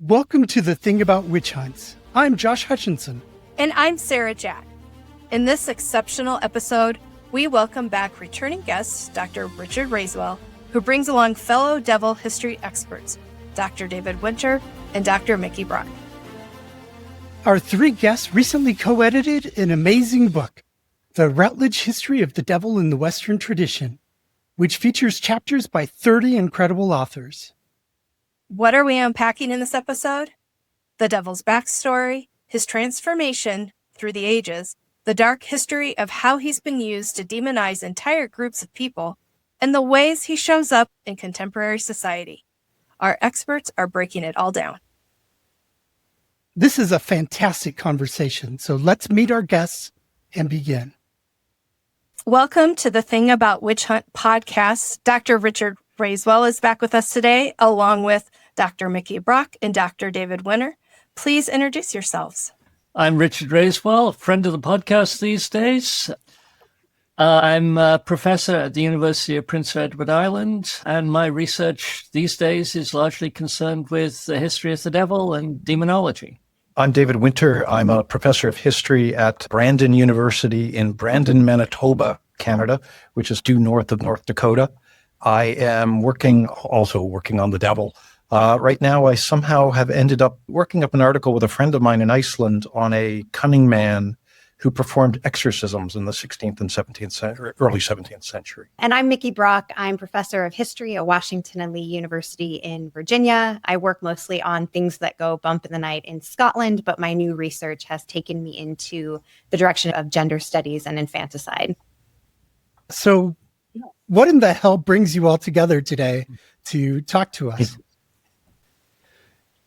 Welcome to The Thing About Witch Hunts. I'm Josh Hutchinson. And I'm Sarah Jack. In this exceptional episode, we welcome back returning guest, Dr. Richard Raiswell, who brings along fellow devil history experts, Dr. David Winter and Dr. Mikki Brock. Our three guests recently co-edited an amazing book, The Routledge History of the Devil in the Western Tradition, which features chapters by 30 incredible authors. What are we unpacking in this episode? The devil's backstory, his transformation through the ages, the dark history of how he's been used to demonize entire groups of people, and the ways he shows up in contemporary society. Our experts are breaking it all down. This is a fantastic conversation, so let's meet our guests and begin. Welcome to the Thing About Witch Hunt podcast. Dr. Richard Raiswell is back with us today, along with Dr. Mikki Brock and Dr. David Winter. Please introduce yourselves. I'm Richard Raiswell, a friend of the podcast these days. I'm a professor at the University of Prince Edward Island, and my research these days is largely concerned with the history of the devil and demonology. I'm David Winter. I'm a professor of history at Brandon University in Brandon, Manitoba, Canada, which is due north of North Dakota. I am working on the devil. Right now, I somehow have ended up working up an article with a friend of mine in Iceland on a cunning man who performed exorcisms in the 16th and 17th century, early 17th century. And I'm Mikki Brock. I'm professor of history at Washington and Lee University in Virginia. I work mostly on things that go bump in the night in Scotland, but my new research has taken me into the direction of gender studies and infanticide. So what in the hell brings you all together today to talk to us?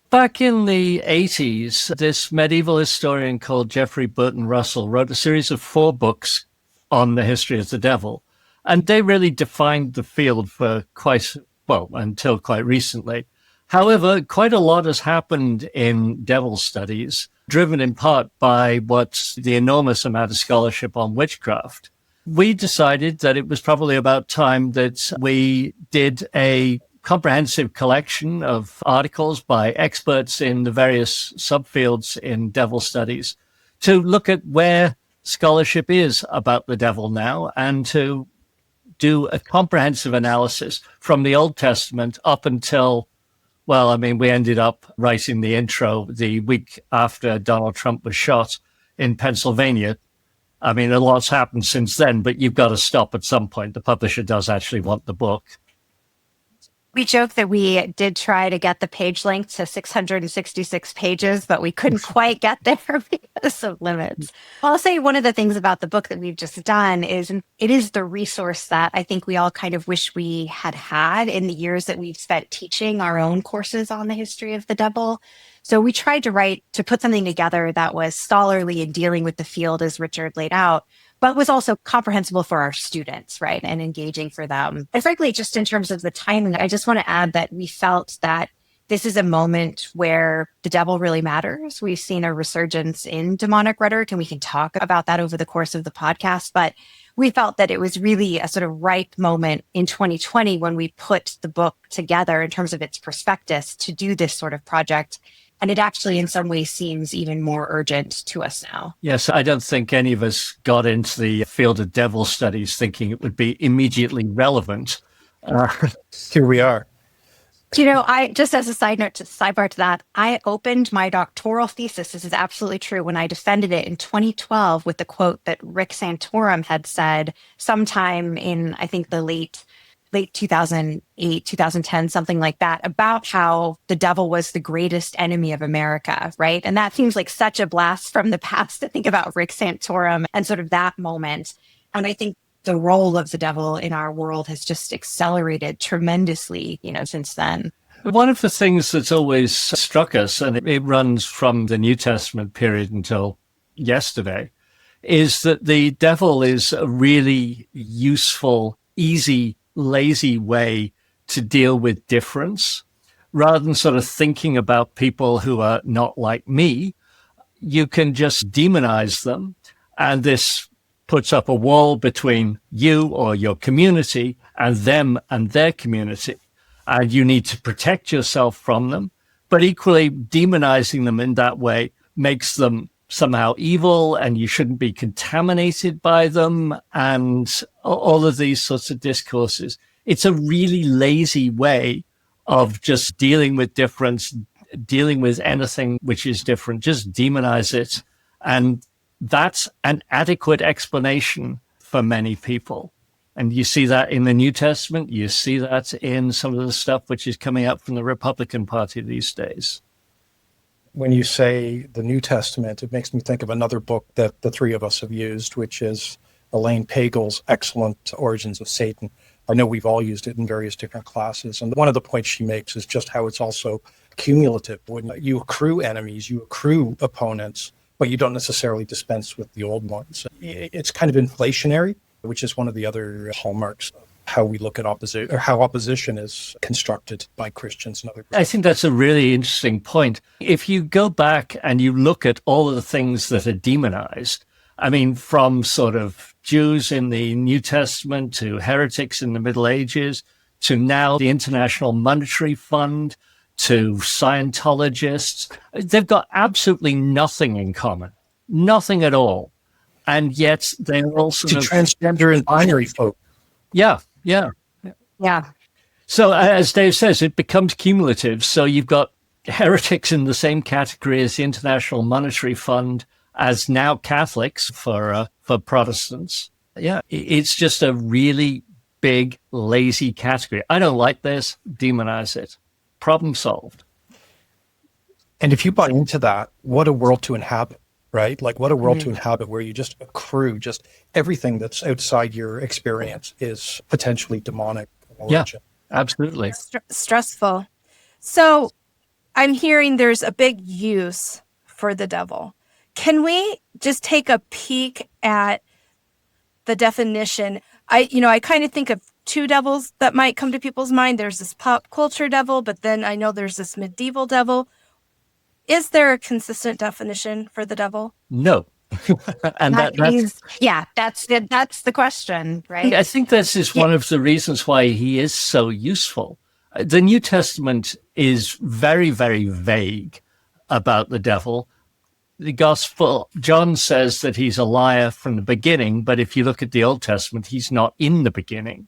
Back in the 80s, this medieval historian called Geoffrey Burton Russell wrote a series of 4 books on the history of the devil. And they really defined the field for until quite recently. However, quite a lot has happened in devil studies, driven in part by what's the enormous amount of scholarship on witchcraft. We decided that it was probably about time that we did a comprehensive collection of articles by experts in the various subfields in devil studies to look at where scholarship is about the devil now and to do a comprehensive analysis from the Old Testament up until, we ended up writing the intro the week after Donald Trump was shot in Pennsylvania. A lot's happened since then, but you've got to stop at some point. The publisher does actually want the book. We joke that we did try to get the page length to 666 pages, but we couldn't quite get there because of limits. I'll say one of the things about the book that we've just done is it is the resource that I think we all kind of wish we had in the years that we've spent teaching our own courses on the history of the devil. So we tried to put something together that was scholarly in dealing with the field as Richard laid out, but was also comprehensible for our students, right? And engaging for them. And frankly, just in terms of the timing, I just want to add that we felt that this is a moment where the devil really matters. We've seen a resurgence in demonic rhetoric, and we can talk about that over the course of the podcast. But we felt that it was really a sort of ripe moment in 2020 when we put the book together in terms of its prospectus to do this sort of project. And it actually, in some ways, seems even more urgent to us now. Yes, I don't think any of us got into the field of devil studies thinking it would be immediately relevant. Here we are. I just as a sidebar to that, I opened my doctoral thesis. This is absolutely true. When I defended it in 2012 with the quote that Rick Santorum had said sometime in, I think, the late 2008, 2010, something like that, about how the devil was the greatest enemy of America, right? And that seems like such a blast from the past to think about Rick Santorum and sort of that moment. And I think the role of the devil in our world has just accelerated tremendously, since then. One of the things that's always struck us, and it runs from the New Testament period until yesterday, is that the devil is a really useful, easy, lazy way to deal with difference. Rather than sort of thinking about people who are not like me, you can just demonize them, and this puts up a wall between you or your community and them and their community. And you need to protect yourself from them. But equally, demonizing them in that way makes them somehow evil, and you shouldn't be contaminated by them, and all of these sorts of discourses. It's a really lazy way of just dealing with difference, dealing with anything which is different. Just demonize it. And that's an adequate explanation for many people. And you see that in the New Testament. You see that in some of the stuff which is coming up from the Republican Party these days. When you say the New Testament, it makes me think of another book that the three of us have used, which is Elaine Pagel's excellent Origins of Satan. I know we've all used it in various different classes. And one of the points she makes is just how it's also cumulative. When you accrue enemies, you accrue opponents, but you don't necessarily dispense with the old ones. It's kind of inflationary, which is one of the other hallmarks of how we look at opposition, or how opposition is constructed by Christians and other Christians. I think that's a really interesting point. If you go back and you look at all of the things that are demonized, I mean, from sort of Jews in the New Testament to heretics in the Middle Ages to now the International Monetary Fund to Scientologists, they've got absolutely nothing in common, nothing at all. And yet they're also to transgender and binary folk. Yeah. So as Dave says, it becomes cumulative. So you've got heretics in the same category as the International Monetary Fund, as now Catholics for Protestants. Yeah, it's just a really big, lazy category. I don't like this. Demonize it. Problem solved. And if you buy into that, what a world to inhabit. Right? Like what a world to inhabit where you just accrue just everything that's outside your experience is potentially demonic. Yeah, absolutely. Stressful. So I'm hearing there's a big use for the devil. Can we just take a peek at the definition? I kind of think of two devils that might come to people's mind. There's this pop culture devil, but then I know there's this medieval devil. Is there a consistent definition for the devil? No. And that's the question, right? I think this is one of the reasons why he is so useful. The New Testament is very, very vague about the devil. The Gospel, John says that he's a liar from the beginning, but if you look at the Old Testament, he's not in the beginning.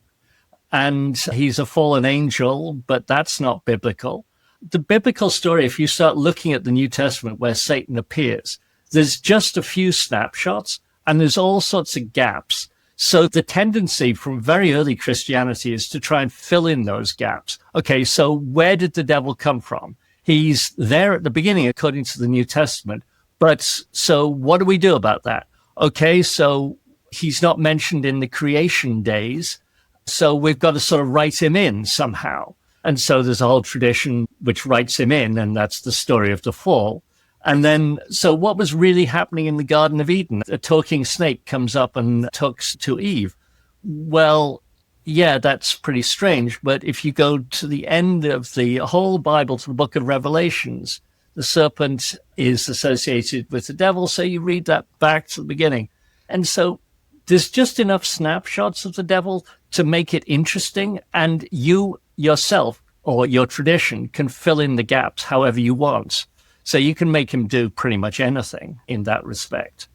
And he's a fallen angel, but that's not biblical. The biblical story, if you start looking at the New Testament where Satan appears, there's just a few snapshots and there's all sorts of gaps. So the tendency from very early Christianity is to try and fill in those gaps. Okay, so where did the devil come from? He's there at the beginning, according to the New Testament. But so what do we do about that? Okay, so he's not mentioned in the creation days. So we've got to sort of write him in somehow. And so there's a whole tradition which writes him in, and that's the story of the fall. And then, so what was really happening in the Garden of Eden? A talking snake comes up and talks to Eve. Well, yeah, that's pretty strange. But if you go to the end of the whole Bible, to the book of Revelations, the serpent is associated with the devil. So you read that back to the beginning. And so there's just enough snapshots of the devil to make it interesting. And you yourself or your tradition can fill in the gaps however you want. So you can make him do pretty much anything in that respect.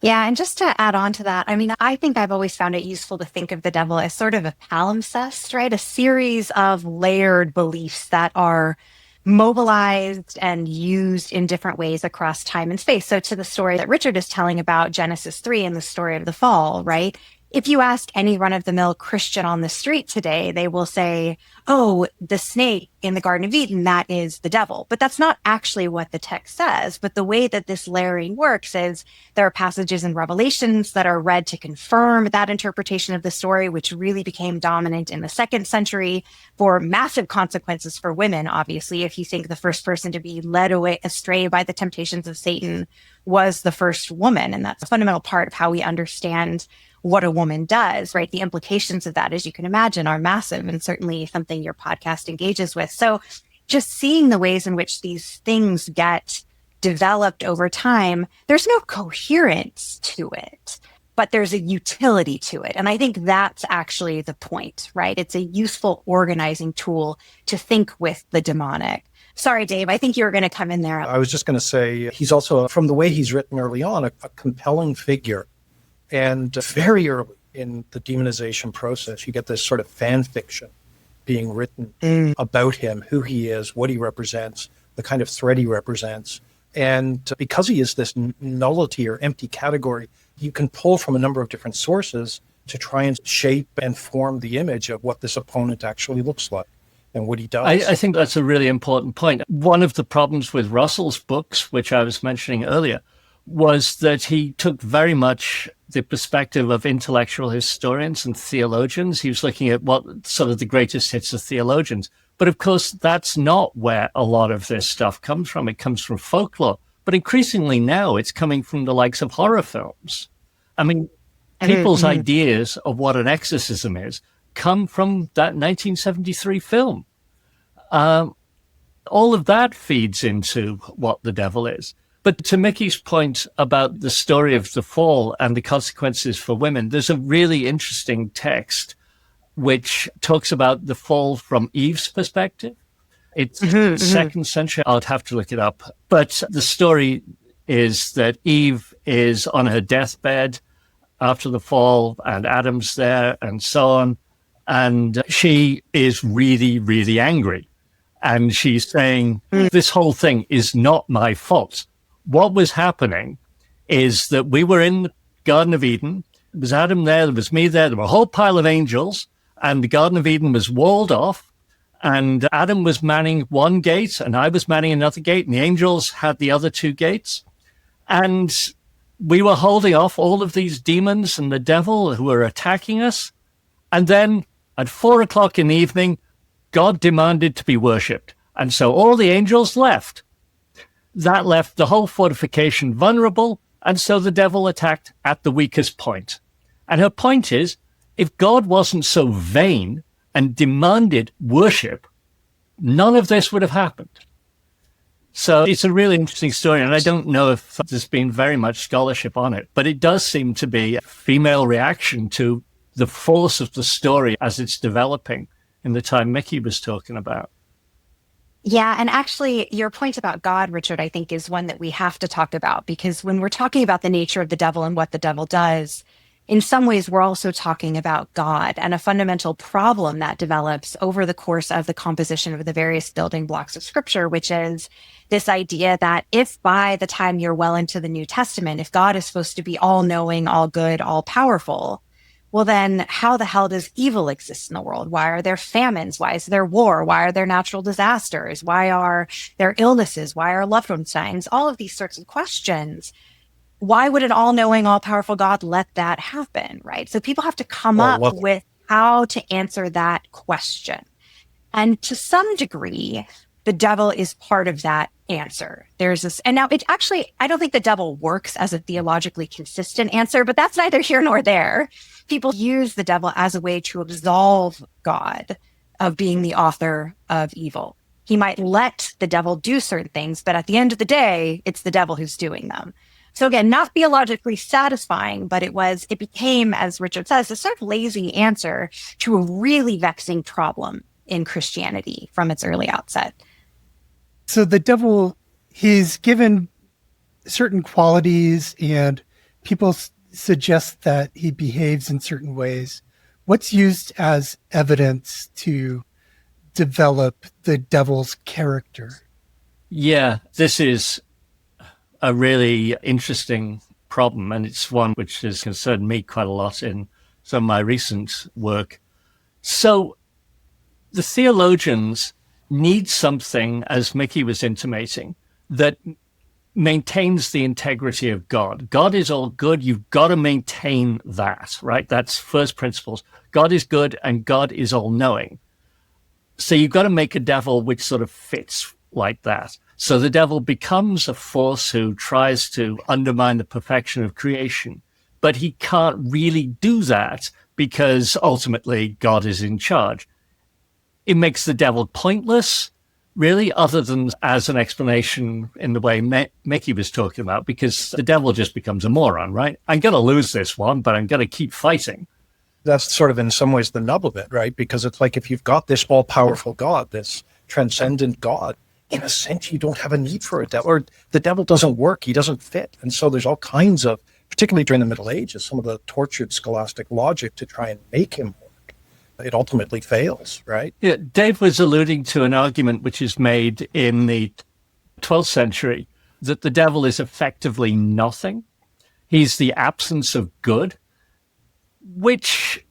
Yeah, and just to add on to that, I mean, I think I've always found it useful to think of the devil as sort of a palimpsest, right? A series of layered beliefs that are mobilized and used in different ways across time and space. So to the story that Richard is telling about Genesis 3 and the story of the fall, right? If you ask any run-of-the-mill Christian on the street today, they will say, oh, the snake in the Garden of Eden, that is the devil. But that's not actually what the text says. But the way that this layering works is there are passages in Revelations that are read to confirm that interpretation of the story, which really became dominant in the 2nd century for massive consequences for women, obviously. If you think the first person to be led away astray by the temptations of Satan was the first woman, and that's a fundamental part of how we understand what a woman does, right? The implications of that, as you can imagine, are massive and certainly something your podcast engages with. So just seeing the ways in which these things get developed over time, there's no coherence to it, but there's a utility to it. And I think that's actually the point, right? It's a useful organizing tool to think with the demonic. Sorry, Dave, I think you were going to come in there. I was just going to say he's also, from the way he's written early on, a compelling figure. And very early in the demonization process, you get this sort of fan fiction being written about him, who he is, what he represents, the kind of threat he represents. And because he is this nullity or empty category, you can pull from a number of different sources to try and shape and form the image of what this opponent actually looks like and what he does. I think that's a really important point. One of the problems with Russell's books, which I was mentioning earlier, was that he took very much the perspective of intellectual historians and theologians. He was looking at what sort of the greatest hits of theologians. But of course, that's not where a lot of this stuff comes from. It comes from folklore. But increasingly now, it's coming from the likes of horror films. I mean, people's ideas of what an exorcism is come from that 1973 film. All of that feeds into what the devil is. But to Mikki's point about the story of the fall and the consequences for women, there's a really interesting text which talks about the fall from Eve's perspective. It's second century. I'd have to look it up. But the story is that Eve is on her deathbed after the fall, and Adam's there, and so on. And she is really, really angry. And she's saying, this whole thing is not my fault. What was happening is that we were in the Garden of Eden. There was Adam there was me there were a whole pile of angels, and the Garden of Eden was walled off, and Adam was manning one gate, and I was manning another gate, and the angels had the other two gates. And we were holding off all of these demons and the devil who were attacking us. And then at 4:00 in the evening, God demanded to be worshipped. And so all the angels left. That left the whole fortification vulnerable, and so the devil attacked at the weakest point. And her point is, if God wasn't so vain and demanded worship, none of this would have happened. So it's a really interesting story, and I don't know if there's been very much scholarship on it, but it does seem to be a female reaction to the force of the story as it's developing in the time Mikki was talking about. Yeah. And actually, your point about God, Richard, I think is one that we have to talk about, because when we're talking about the nature of the devil and what the devil does, in some ways, we're also talking about God and a fundamental problem that develops over the course of the composition of the various building blocks of Scripture, which is this idea that if by the time you're well into the New Testament, if God is supposed to be all knowing, all good, all powerful, well, then how the hell does evil exist in the world? Why are there famines? Why is there war? Why are there natural disasters? Why are there illnesses? Why are loved ones dying? All of these sorts of questions. Why would an all-knowing, all-powerful God let that happen, right? So people have to come up with how to answer that question. And to some degree, the devil is part of that answer. There's this, and now it actually, I don't think the devil works as a theologically consistent answer, but that's neither here nor there. People use the devil as a way to absolve God of being the author of evil. He might let the devil do certain things, but at the end of the day, it's the devil who's doing them. So again, not theologically satisfying, but it became, as Richard says, a sort of lazy answer to a really vexing problem in Christianity from its early outset. So the devil, he's given certain qualities, and people suggest that he behaves in certain ways. What's used as evidence to develop the devil's character? Yeah, this is a really interesting problem, and it's one which has concerned me quite a lot in some of my recent work. So the theologians need something, as Mikki was intimating, that maintains the integrity of God. God is all good. You've got to maintain that, right? That's first principles. God is good and God is all knowing. So you've got to make a devil which sort of fits like that. So the devil becomes a force who tries to undermine the perfection of creation, but he can't really do that because ultimately God is in charge. It makes the devil pointless, really, other than as an explanation in the way Mikki was talking about, because the devil just becomes a moron, right? I'm going to lose this one, but I'm going to keep fighting. That's sort of in some ways the nub of it, right? Because it's like if you've got this all-powerful God, this transcendent God, in a sense, you don't have a need for a devil, or the devil doesn't work. He doesn't fit. And so there's all kinds of, particularly during the Middle Ages, some of the tortured scholastic logic to try and make him work. It ultimately fails, right? Yeah, Dave was alluding to an argument which is made in the 12th century that the devil is effectively nothing. He's the absence of good, which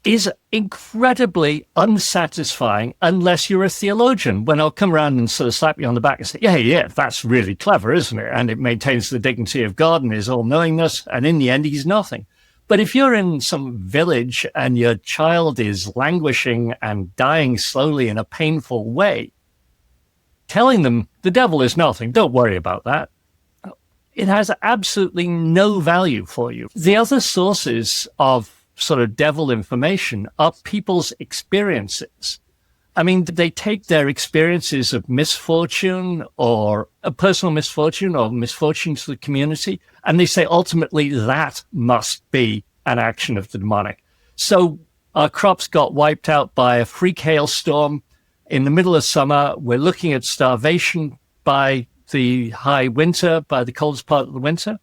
is incredibly unsatisfying unless you're a theologian. When I'll come around and sort of slap you on the back and say, yeah, that's really clever, isn't it? And it maintains the dignity of God and his all-knowingness. And in the end, he's nothing. But if you're in some village and your child is languishing and dying slowly in a painful way, telling them the devil is nothing, don't worry about that, it has absolutely no value for you. The other sources of sort of devil information are people's experiences. I mean, they take their experiences of misfortune or a personal misfortune or misfortune to the community, and they say ultimately that must be an action of the demonic. So our crops got wiped out by a freak hailstorm in the middle of summer. We're looking at starvation by the high winter, by the coldest part of the winter.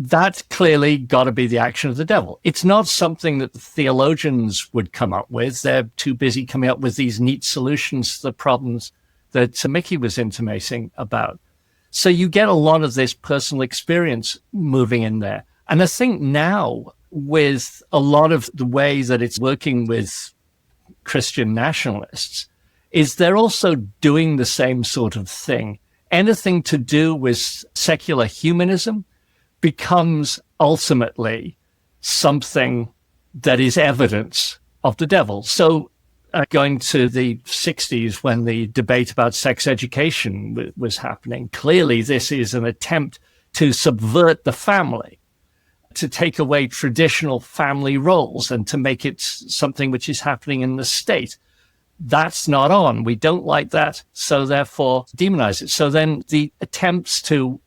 That's clearly got to be the action of the devil. It's not something that the theologians would come up with. They're too busy coming up with these neat solutions to the problems that Mikki was intimating about. So you get a lot of this personal experience moving in there. And I think now with a lot of the way that it's working with Christian nationalists is they're also doing the same sort of thing. Anything to do with secular humanism becomes ultimately something that is evidence of the devil. So going to the 60s when the debate about sex education was happening, clearly this is an attempt to subvert the family, to take away traditional family roles and to make it something which is happening in the state. That's not on. We don't like that. So therefore demonize it. So then the attempts to,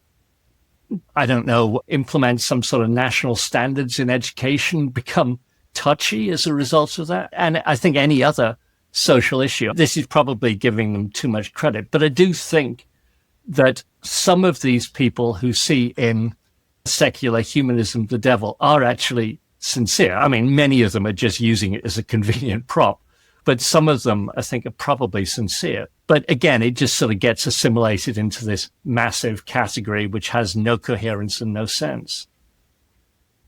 I don't know, implement some sort of national standards in education become touchy as a result of that. And I think any other social issue, this is probably giving them too much credit. But I do think that some of these people who see in secular humanism the devil are actually sincere. I mean, many of them are just using it as a convenient prop, but some of them, I think, are probably sincere. But again, it just sort of gets assimilated into this massive category, which has no coherence and no sense.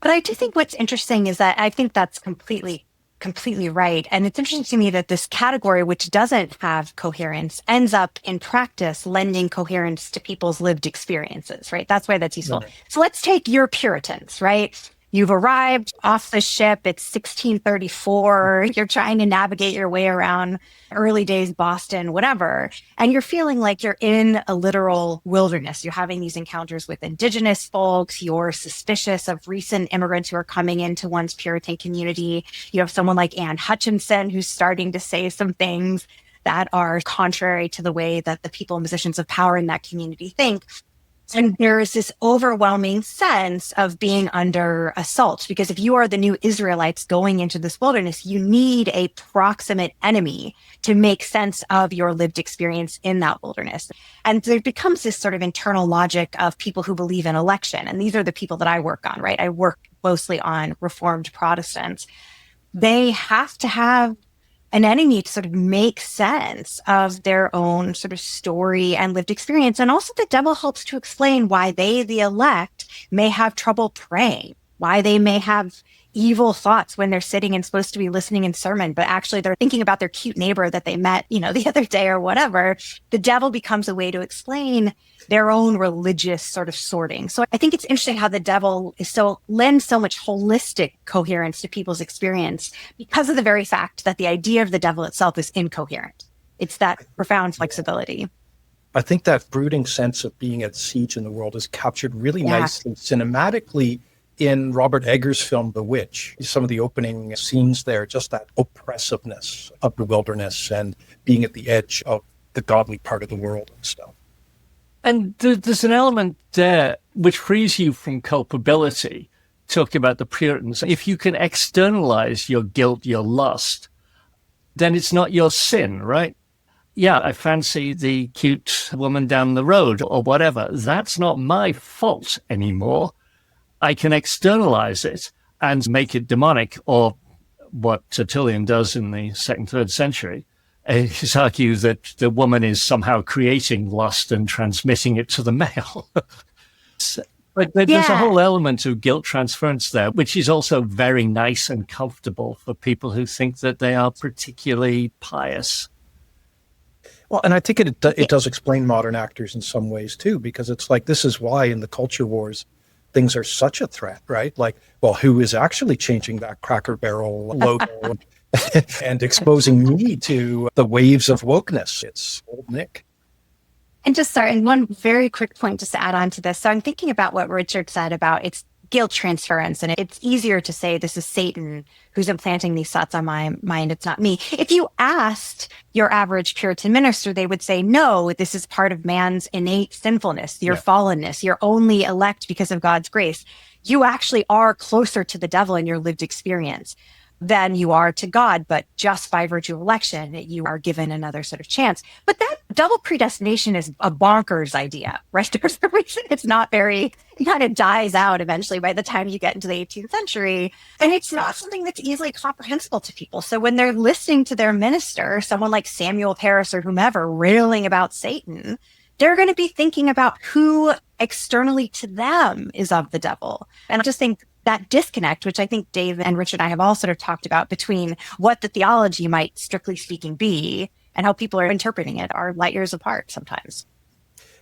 But I do think what's interesting is that I think that's completely right. And it's interesting to me that this category, which doesn't have coherence, ends up in practice lending coherence to people's lived experiences, right? That's why that's useful. Right. So let's take your Puritans, right? You've arrived off the ship. It's 1634. You're trying to navigate your way around early days Boston, whatever. And you're feeling like you're in a literal wilderness. You're having these encounters with indigenous folks. You're suspicious of recent immigrants who are coming into one's Puritan community. You have someone like Anne Hutchinson who's starting to say some things that are contrary to the way that the people and positions of power in that community think. And there is this overwhelming sense of being under assault, because if you are the new Israelites going into this wilderness, you need a proximate enemy to make sense of your lived experience in that wilderness. And there becomes this sort of internal logic of people who believe in election. And these are the people that I work on, right? I work mostly on Reformed Protestants. They have to have an enemy to sort of make sense of their own sort of story and lived experience. And also the devil helps to explain why they, the elect, may have trouble praying, why they may have evil thoughts when they're sitting and supposed to be listening in sermon, but actually they're thinking about their cute neighbor that they met, the other day or whatever. The devil becomes a way to explain their own religious sort of sorting. So I think it's interesting how the devil lends so much holistic coherence to people's experience because of the very fact that the idea of the devil itself is incoherent. It's that profound flexibility. I think that brooding sense of being at siege in the world is captured really nicely cinematically in Robert Eggers' film, The Witch. Some of the opening scenes there, just that oppressiveness of the wilderness and being at the edge of the godly part of the world and stuff. And there's an element there which frees you from culpability, talking about the Puritans. If you can externalize your guilt, your lust, then it's not your sin, right? yeah, I fancy the cute woman down the road or whatever. That's not my fault anymore. I can externalize it and make it demonic, or what Tertullian does in the 2nd, 3rd century. Is argue that the woman is somehow creating lust and transmitting it to the male. But there's a whole element of guilt transference there, which is also very nice and comfortable for people who think that they are particularly pious. Well, and I think it does explain modern actors in some ways too, because it's like, this is why in the culture wars, things are such a threat, right? Like, well, who is actually changing that Cracker Barrel logo and exposing me to the waves of wokeness? It's old Nick. And and one very quick point just to add on to this. So I'm thinking about what Richard said about it's guilt transference, and it's easier to say this is Satan who's implanting these thoughts on my mind. It's not me. If you asked your average Puritan minister, they would say, no, this is part of man's innate sinfulness, your fallenness. You're only elect because of God's grace. You actually are closer to the devil in your lived experience than you are to God, but just by virtue of election, you are given another sort of chance. But that double predestination is a bonkers idea, right? There's a reason it's not it kind of dies out eventually by the time you get into the 18th century. And it's not something that's easily comprehensible to people. So when they're listening to their minister, someone like Samuel Parris or whomever, railing about Satan, they're going to be thinking about who externally to them is of the devil. And I just think that disconnect, which I think Dave and Richard and I have all sort of talked about between what the theology might strictly speaking be and how people are interpreting it, are light years apart sometimes.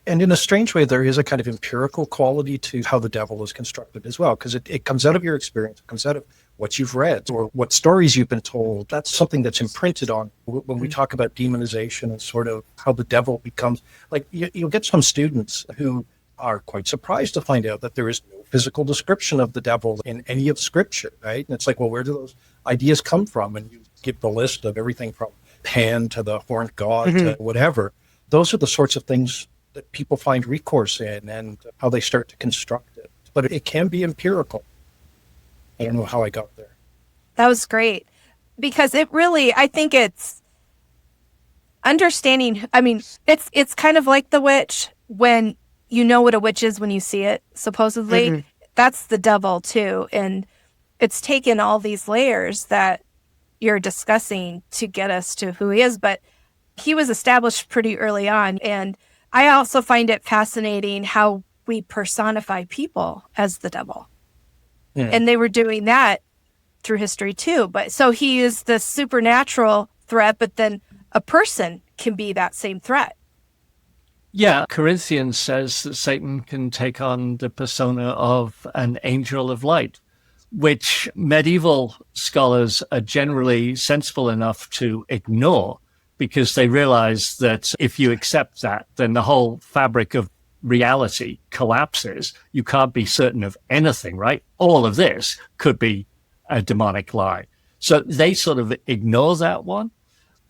And in a strange way, there is a kind of empirical quality to how the devil is constructed as well, because it comes out of your experience, it comes out of what you've read or what stories you've been told. That's something that's imprinted on when we talk about demonization and sort of how the devil becomes, like you'll get some students who are quite surprised to find out that there is no physical description of the devil in any of Scripture, right? And it's like, well, where do those ideas come from? And you give the list of everything from Pan to the horned god to whatever. Those are the sorts of things that people find recourse in and how they start to construct it. But it can be empirical. I don't know how I got there. That was great, because it really, I think it's understanding. I mean, it's kind of like the witch. When you know what a witch is when you see it, supposedly, that's the devil too. And it's taken all these layers that you're discussing to get us to who he is. But he was established pretty early on. And I also find it fascinating how we personify people as the devil. And they were doing that through history too. But so he is the supernatural threat, but then a person can be that same threat. Yeah, Corinthians says that Satan can take on the persona of an angel of light, which medieval scholars are generally sensible enough to ignore, because they realize that if you accept that, then the whole fabric of reality collapses. You can't be certain of anything, right? All of this could be a demonic lie. So they sort of ignore that one.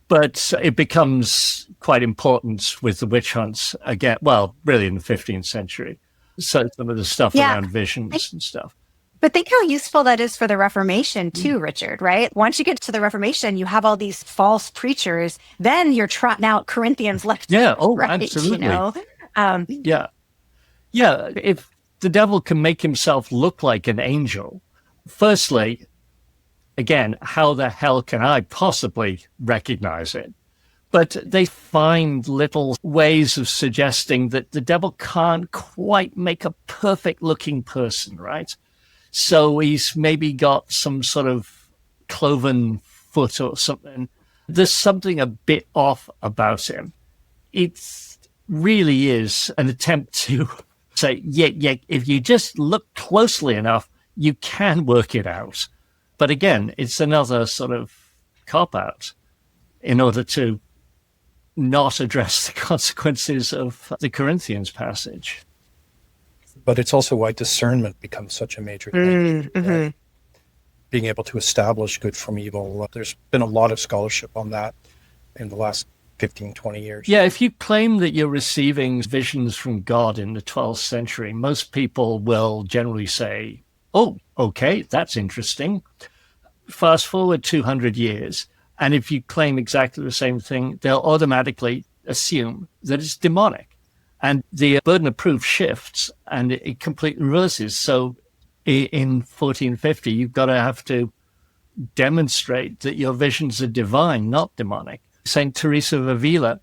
But it becomes quite important with the witch hunts again, well, really in the 15th century. So some of the stuff around visions and stuff. But think how useful that is for the Reformation too, Richard, right? Once you get to the Reformation, you have all these false preachers. Then you're trotting out Corinthians left. Yeah, right, absolutely. You know? Yeah, if the devil can make himself look like an angel, firstly, again, how the hell can I possibly recognize it? But they find little ways of suggesting that the devil can't quite make a perfect looking person, right? So he's maybe got some sort of cloven foot or something. There's something a bit off about him. It really is an attempt to say, yeah, if you just look closely enough, you can work it out. But again, it's another sort of cop-out in order to not address the consequences of the Corinthians passage. But it's also why discernment becomes such a major thing. Right? Being able to establish good from evil. There's been a lot of scholarship on that in the last 15, 20 years. Yeah, if you claim that you're receiving visions from God in the 12th century, most people will generally say, oh, okay, that's interesting. Fast forward 200 years, And if you claim exactly the same thing, they'll automatically assume that it's demonic. And the burden of proof shifts and it completely reverses. So in 1450, you've got to have to demonstrate that your visions are divine, not demonic. Saint Teresa of Avila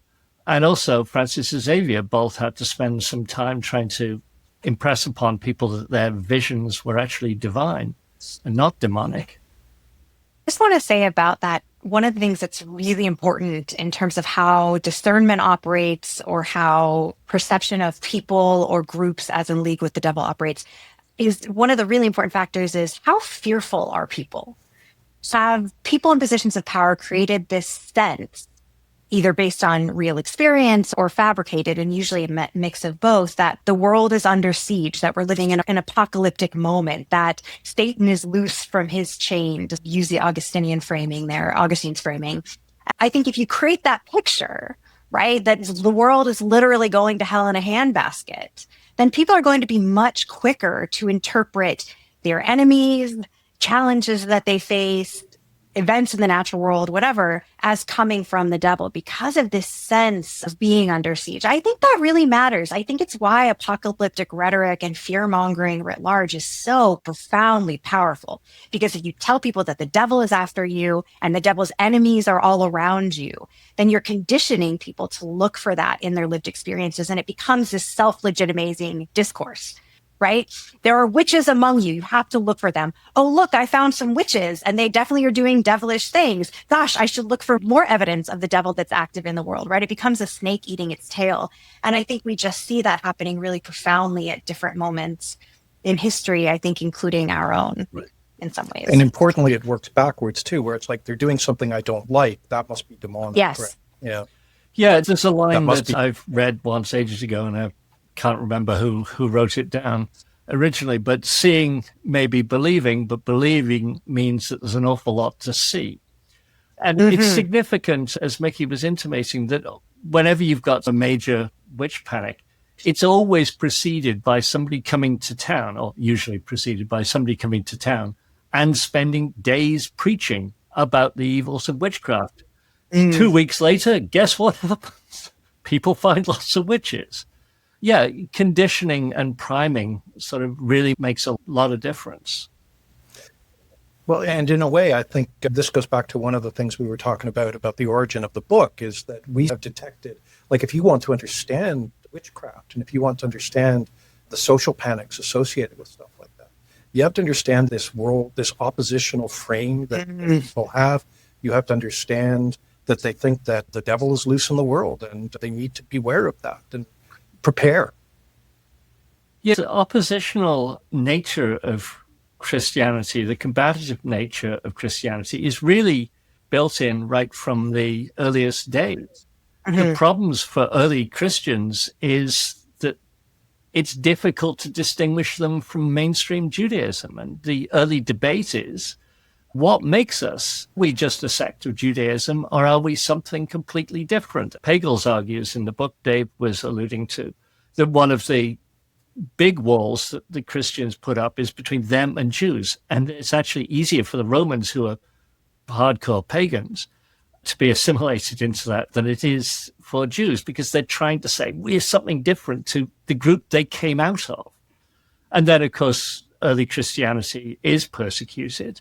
and also Francis Xavier both had to spend some time trying to impress upon people that their visions were actually divine and not demonic. I just want to say about that, one of the things that's really important in terms of how discernment operates or how perception of people or groups as in league with the devil operates is one of the really important factors is how fearful are people? Have people in positions of power created this sense, either based on real experience or fabricated, and usually a mix of both, that the world is under siege, that we're living in an apocalyptic moment, that Satan is loose from his chain, to use the Augustine's framing. I think if you create that picture, right, that the world is literally going to hell in a handbasket, then people are going to be much quicker to interpret their enemies, challenges that they face, events in the natural world, whatever, as coming from the devil because of this sense of being under siege. I think that really matters. I think it's why apocalyptic rhetoric and fear mongering writ large is so profoundly powerful. Because if you tell people that the devil is after you and the devil's enemies are all around you, then you're conditioning people to look for that in their lived experiences. And it becomes this self-legitimizing discourse. Right? There are witches among you. You have to look for them. Oh, look, I found some witches and they definitely are doing devilish things. Gosh, I should look for more evidence of the devil that's active in the world, right? It becomes a snake eating its tail. And I think we just see that happening really profoundly at different moments in history, I think, including our own in some ways. And importantly, it works backwards too, where it's like they're doing something I don't like. That must be demonic. Yes. Right? Yeah. Yeah, there's a line that I've read once ages ago and I can't remember who wrote it down originally, but seeing may be believing, but believing means that there's an awful lot to see. And it's significant, as Mikki was intimating, that whenever you've got a major witch panic, it's always preceded by somebody coming to town, or usually preceded by somebody coming to town and spending days preaching about the evils of witchcraft. 2 weeks later, guess what happens? People find lots of witches. Yeah, conditioning and priming sort of really makes a lot of difference. Well, and in a way, I think this goes back to one of the things we were talking about the origin of the book, is that we have detected, like if you want to understand witchcraft and if you want to understand the social panics associated with stuff like that, you have to understand this world, this oppositional frame that people have. You have to understand that they think that the devil is loose in the world and they need to beware of that and prepare. Yeah, the oppositional nature of Christianity, the combative nature of Christianity is really built in right from the earliest days. The problems for early Christians is that it's difficult to distinguish them from mainstream Judaism. And the early debate is, what makes us? We just a sect of Judaism, or are we something completely different? Pagels argues in the book Dave was alluding to that one of the big walls that the Christians put up is between them and Jews. And it's actually easier for the Romans, who are hardcore pagans, to be assimilated into that than it is for Jews, because they're trying to say we're something different to the group they came out of. And then, of course, early Christianity is persecuted.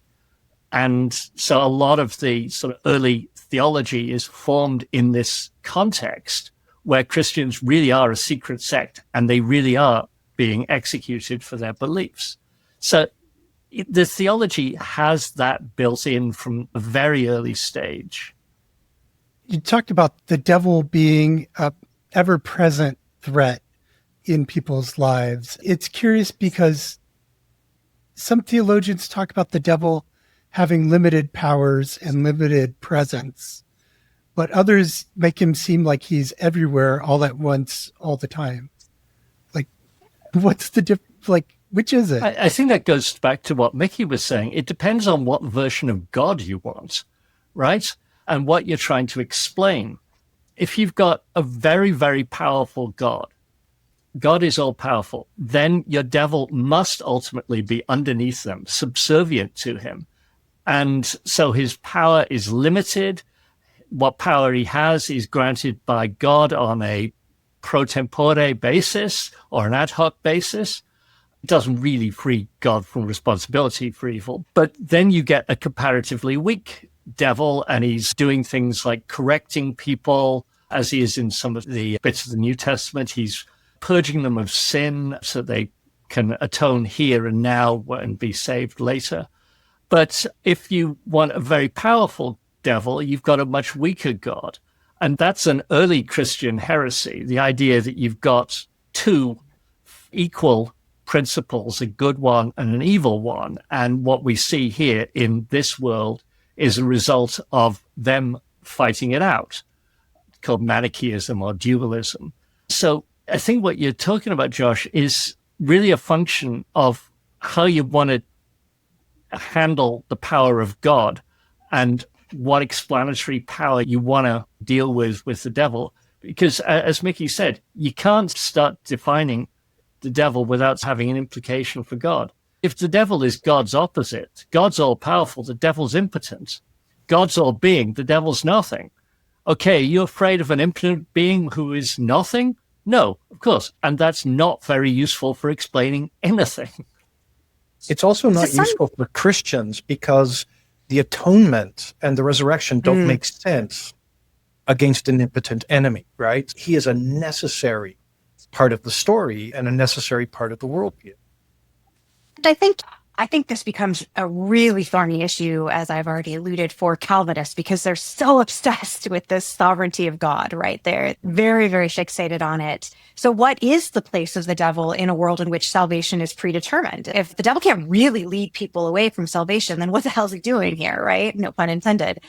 And so a lot of the sort of early theology is formed in this context where Christians really are a secret sect and they really are being executed for their beliefs. So the theology has that built in from a very early stage. You talked about the devil being a ever-present threat in people's lives. It's curious because some theologians talk about the devil having limited powers and limited presence, but others make him seem like he's everywhere all at once, all the time. Like, what's the difference? Like, which is it? I think that goes back to what Mikki was saying. It depends on what version of God you want, right? And what you're trying to explain. If you've got a very, very powerful God, God is all powerful, then your devil must ultimately be underneath them, subservient to him. And so his power is limited. What power he has is granted by God on a pro tempore basis or an ad hoc basis. It doesn't really free God from responsibility for evil. But then you get a comparatively weak devil, and he's doing things like correcting people, as he is in some of the bits of the New Testament. He's purging them of sin so they can atone here and now and be saved later. But if you want a very powerful devil, you've got a much weaker God. And that's an early Christian heresy, the idea that you've got two equal principles, a good one and an evil one. And what we see here in this world is a result of them fighting it out, called Manichaeism or dualism. So I think what you're talking about, Josh, is really a function of how you want to handle the power of God and what explanatory power you want to deal with the devil. Because as Mikki said, you can't start defining the devil without having an implication for God. If the devil is God's opposite, God's all powerful, the devil's impotent. God's all being, the devil's nothing. Okay, you're afraid of an impotent being who is nothing? No, of course. And that's not very useful for explaining anything. It's also not useful for Christians because the atonement and the resurrection don't make sense against an impotent enemy, right? He is a necessary part of the story and a necessary part of the worldview. And I think this becomes a really thorny issue, as I've already alluded, for Calvinists, because they're so obsessed with this sovereignty of God, right? They're very, very fixated on it. So what is the place of the devil in a world in which salvation is predetermined? If the devil can't really lead people away from salvation, then what the hell is he doing here, right? No pun intended.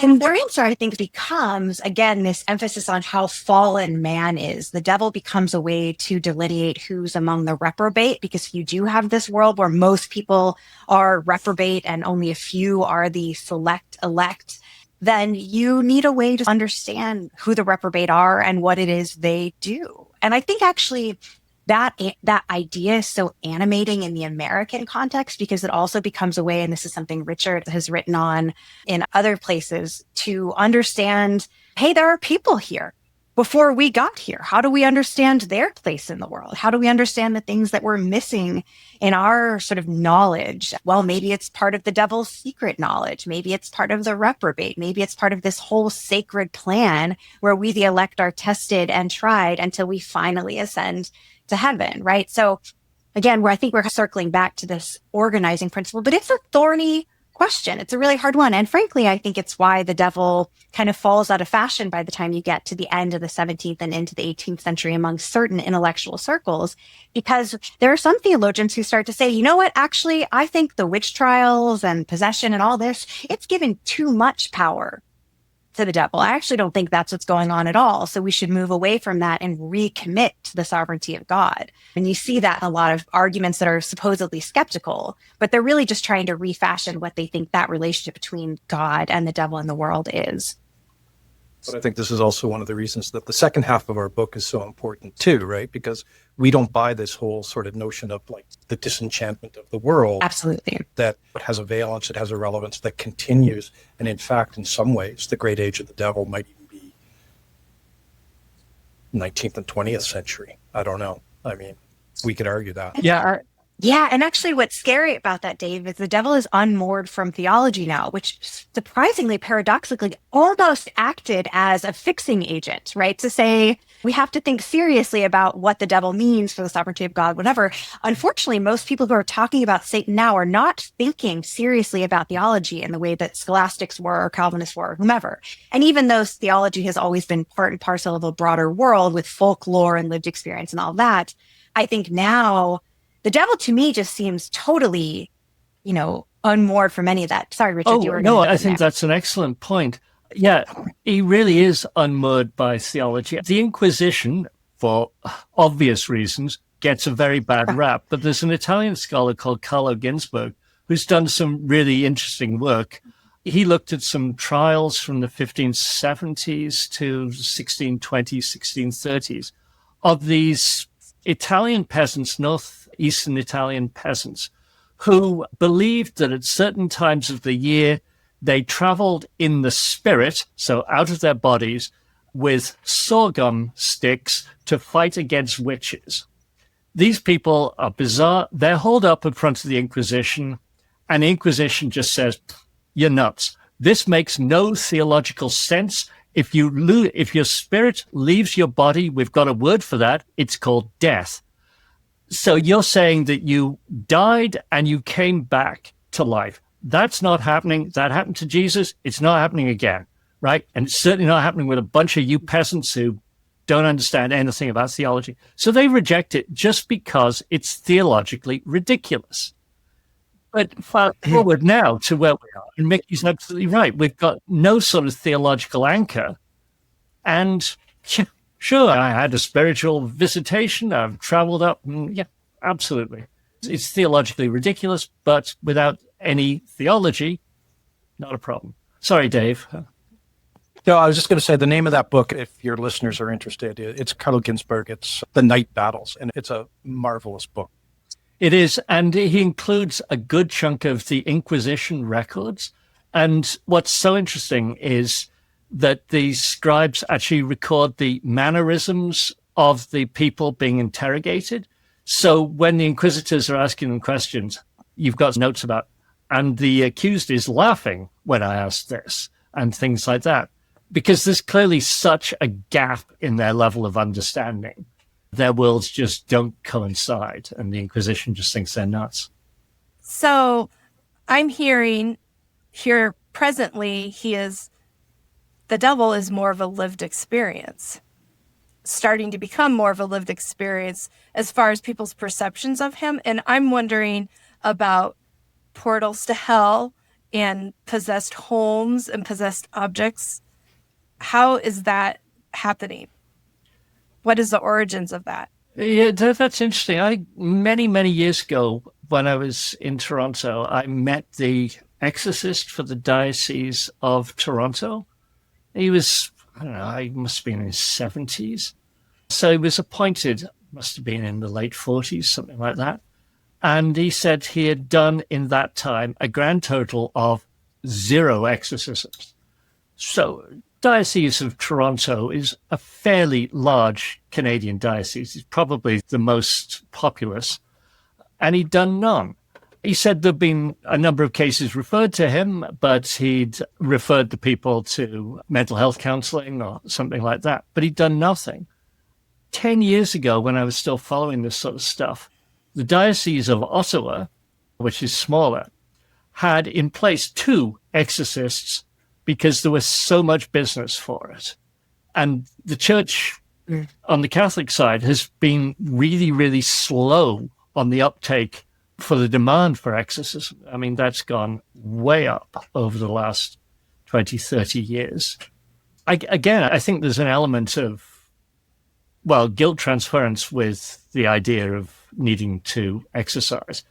And their answer, I think, becomes, again, this emphasis on how fallen man is. The devil becomes a way to delineate who's among the reprobate, because you do have this world where most people are reprobate and only a few are the select elect. Then you need a way to understand who the reprobate are and what it is they do. And I think actually that idea is so animating in the American context, because it also becomes a way, and this is something Richard has written on in other places, to understand, hey, there are people here before we got here. How do we understand their place in the world? How do we understand the things that we're missing in our sort of knowledge? Well, maybe it's part of the devil's secret knowledge. Maybe it's part of the reprobate. Maybe it's part of this whole sacred plan where we, the elect, are tested and tried until we finally ascend to heaven, right? So again, I think we're circling back to this organizing principle, but it's a thorny question. It's a really hard one. And frankly, I think it's why the devil kind of falls out of fashion by the time you get to the end of the 17th and into the 18th century among certain intellectual circles, because there are some theologians who start to say, you know what, actually, I think the witch trials and possession and all this, it's given too much power to the devil. I actually don't think that's what's going on at all. So we should move away from that and recommit to the sovereignty of God. And you see that in a lot of arguments that are supposedly skeptical, but they're really just trying to refashion what they think that relationship between God and the devil and the world is. But I think this is also one of the reasons that the second half of our book is so important too, right? Because we don't buy this whole sort of notion of like the disenchantment of the world. Absolutely. That it has a valence, it has a relevance that continues. And in fact, in some ways, the great age of the devil might even be 19th and 20th century. I don't know. I mean, we could argue that. Yeah. And actually what's scary about that, Dave, is the devil is unmoored from theology now, which surprisingly, paradoxically, almost acted as a fixing agent, right? To say, we have to think seriously about what the devil means for the sovereignty of God, whatever. Unfortunately, most people who are talking about Satan now are not thinking seriously about theology in the way that scholastics were or Calvinists were or whomever. And even though theology has always been part and parcel of a broader world with folklore and lived experience and all that, I think now the devil to me just seems totally, unmoored from any of that. Sorry, Richard, you were no, I think that's an excellent point. Yeah, he really is unmoored by theology. The Inquisition, for obvious reasons, gets a very bad rap, but there's an Italian scholar called Carlo Ginzburg who's done some really interesting work. He looked at some trials from the 1570s to 1620s, 1630s of these Italian peasants, northeastern Italian peasants, who believed that at certain times of the year, they traveled in the spirit, so out of their bodies, with sorghum sticks to fight against witches. These people are bizarre. They're hauled up in front of the Inquisition, and the Inquisition just says, you're nuts. This makes no theological sense. If your spirit leaves your body, we've got a word for that. It's called death. So you're saying that you died and you came back to life. That's not happening. That happened to Jesus. It's not happening again, right? And it's certainly not happening with a bunch of you peasants who don't understand anything about theology. So they reject it just because it's theologically ridiculous. But fast forward now to where we are, and Mikki's absolutely right. We've got no sort of theological anchor. And sure, I had a spiritual visitation. I've traveled up. Yeah, absolutely. It's theologically ridiculous, but without any theology, not a problem. Sorry, Dave. No, I was just going to say the name of that book, if your listeners are interested, it's Carlo Ginzburg. It's The Night Battles, and it's a marvelous book. It is, and he includes a good chunk of the Inquisition records. And what's so interesting is that the scribes actually record the mannerisms of the people being interrogated. So when the inquisitors are asking them questions, you've got notes about, and the accused is laughing when I ask this, and things like that. Because there's clearly such a gap in their level of understanding. Their worlds just don't coincide, and the Inquisition just thinks they're nuts. So I'm hearing here presently, the devil is more of a lived experience, starting to become more of a lived experience as far as people's perceptions of him. And I'm wondering about portals to hell and possessed homes and possessed objects. How is that happening? What is the origins of that? Yeah, that's interesting. Many years ago, when I was in Toronto, I met the exorcist for the Diocese of Toronto. He was, I don't know, he must have been in his 70s. So he was appointed, must have been in the late 40s, something like that. And he said he had done in that time a grand total of 0 exorcisms. So Diocese of Toronto is a fairly large Canadian diocese. It's probably the most populous, and he'd done none. He said there'd been a number of cases referred to him, but he'd referred the people to mental health counseling or something like that, but he'd done nothing. 10 years ago, when I was still following this sort of stuff, the Diocese of Ottawa, which is smaller, had in place 2 exorcists because there was so much business for it. And the church on the Catholic side has been really slow on the uptake for the demand for exorcism. I mean, that's gone way up over the last 20, 30 years. I think there's an element of, guilt transference with the idea of needing to exorcise.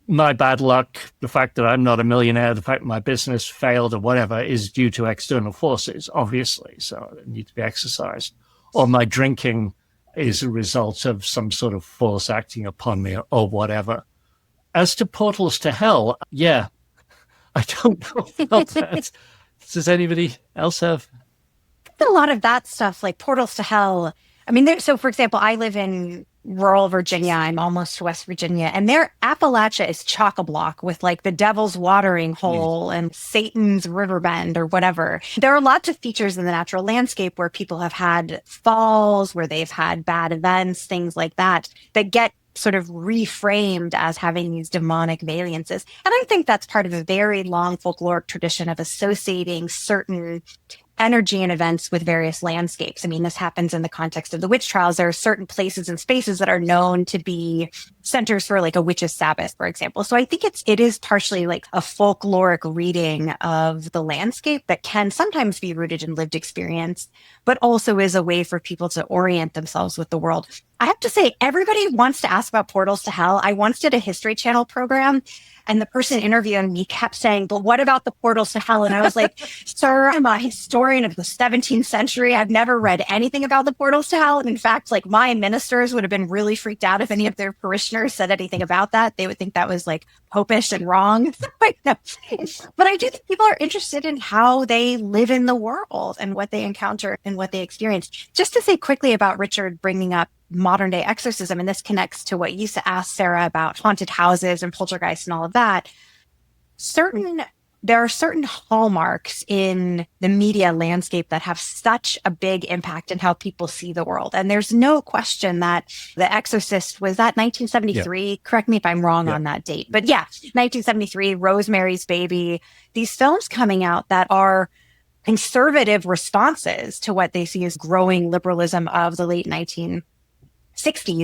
My bad luck, the fact that I'm not a millionaire, the fact my business failed or whatever is due to external forces, obviously, so it needs to be exercised. Or my drinking is a result of some sort of force acting upon me or whatever. As to portals to hell, I don't know about that. Does anybody else have? A lot of that stuff, like portals to hell. I mean, so for example, I live in rural Virginia. I'm almost to West Virginia, and their Appalachia is chock-a-block with like the Devil's Watering Hole and Satan's Riverbend or whatever. There are lots of features in the natural landscape where people have had falls, where they've had bad events, things like that get sort of reframed as having these demonic valiances. And I think that's part of a very long folkloric tradition of associating certain energy and events with various landscapes. I mean, this happens in the context of the witch trials. There are certain places and spaces that are known to be centers for like a witch's Sabbath, for example. So I think it is partially like a folkloric reading of the landscape that can sometimes be rooted in lived experience, but also is a way for people to orient themselves with the world. I have to say, everybody wants to ask about portals to hell. I once did a History Channel program, and the person interviewing me kept saying, but what about the portals to hell? And I was like, sir, I'm a historian of the 17th century. I've never read anything about the portals to hell. And in fact, like my ministers would have been really freaked out if any of their parishioners parishioners said anything about that, they would think that was like popish and wrong. But I do think people are interested in how they live in the world and what they encounter and what they experience. Just to say quickly about Richard bringing up modern day exorcism, and this connects to what you asked Sarah about haunted houses and poltergeists and all of that. There are certain hallmarks in the media landscape that have such a big impact in how people see the world. And there's no question that The Exorcist, was that 1973? Yeah. Correct me if I'm wrong on that date. But yeah, 1973, Rosemary's Baby, these films coming out that are conservative responses to what they see as growing liberalism of the late 1960s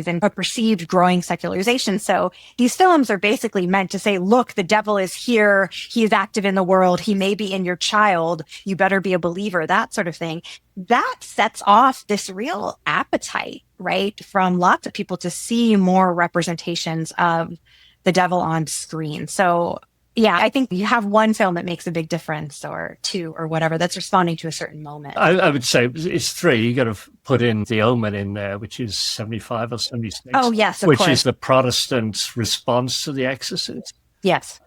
and a perceived growing secularization. So these films are basically meant to say, look, the devil is here. He is active in the world. He may be in your child. You better be a believer, that sort of thing. That sets off this real appetite, right, from lots of people to see more representations of the devil on screen. So yeah, I think you have one film that makes a big difference, or two, or whatever, that's responding to a certain moment. I would say it's three. You got to put in The Omen in there, which is 75 or 76. Oh, yes, of course. Which is the Protestant response to The Exorcist. Yes.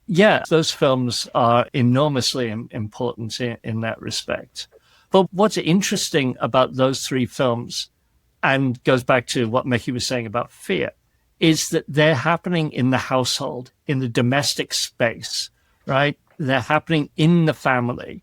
Yeah, those films are enormously important in that respect. But what's interesting about those three films, and goes back to what Mikki was saying about fear, is that they're happening in the household, in the domestic space, right? They're happening in the family.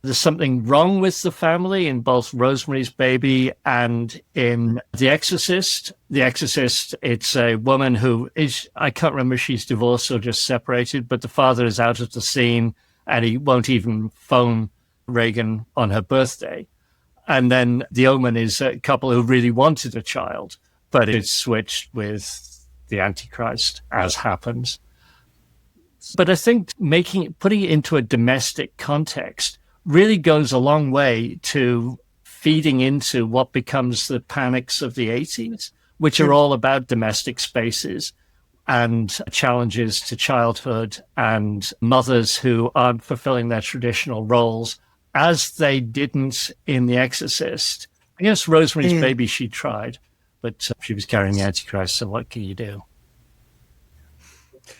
There's something wrong with the family in both Rosemary's Baby and in The Exorcist. The Exorcist, it's a woman who is, I can't remember if she's divorced or just separated, but the father is out of the scene and he won't even phone Regan on her birthday. And then The Omen is a couple who really wanted a child, but it's switched with the Antichrist, as happens. But I think putting it into a domestic context really goes a long way to feeding into what becomes the panics of the 80s, which are all about domestic spaces and challenges to childhood and mothers who aren't fulfilling their traditional roles, as they didn't in The Exorcist. I guess Rosemary's Baby, she tried, but she was carrying the Antichrist, so what can you do?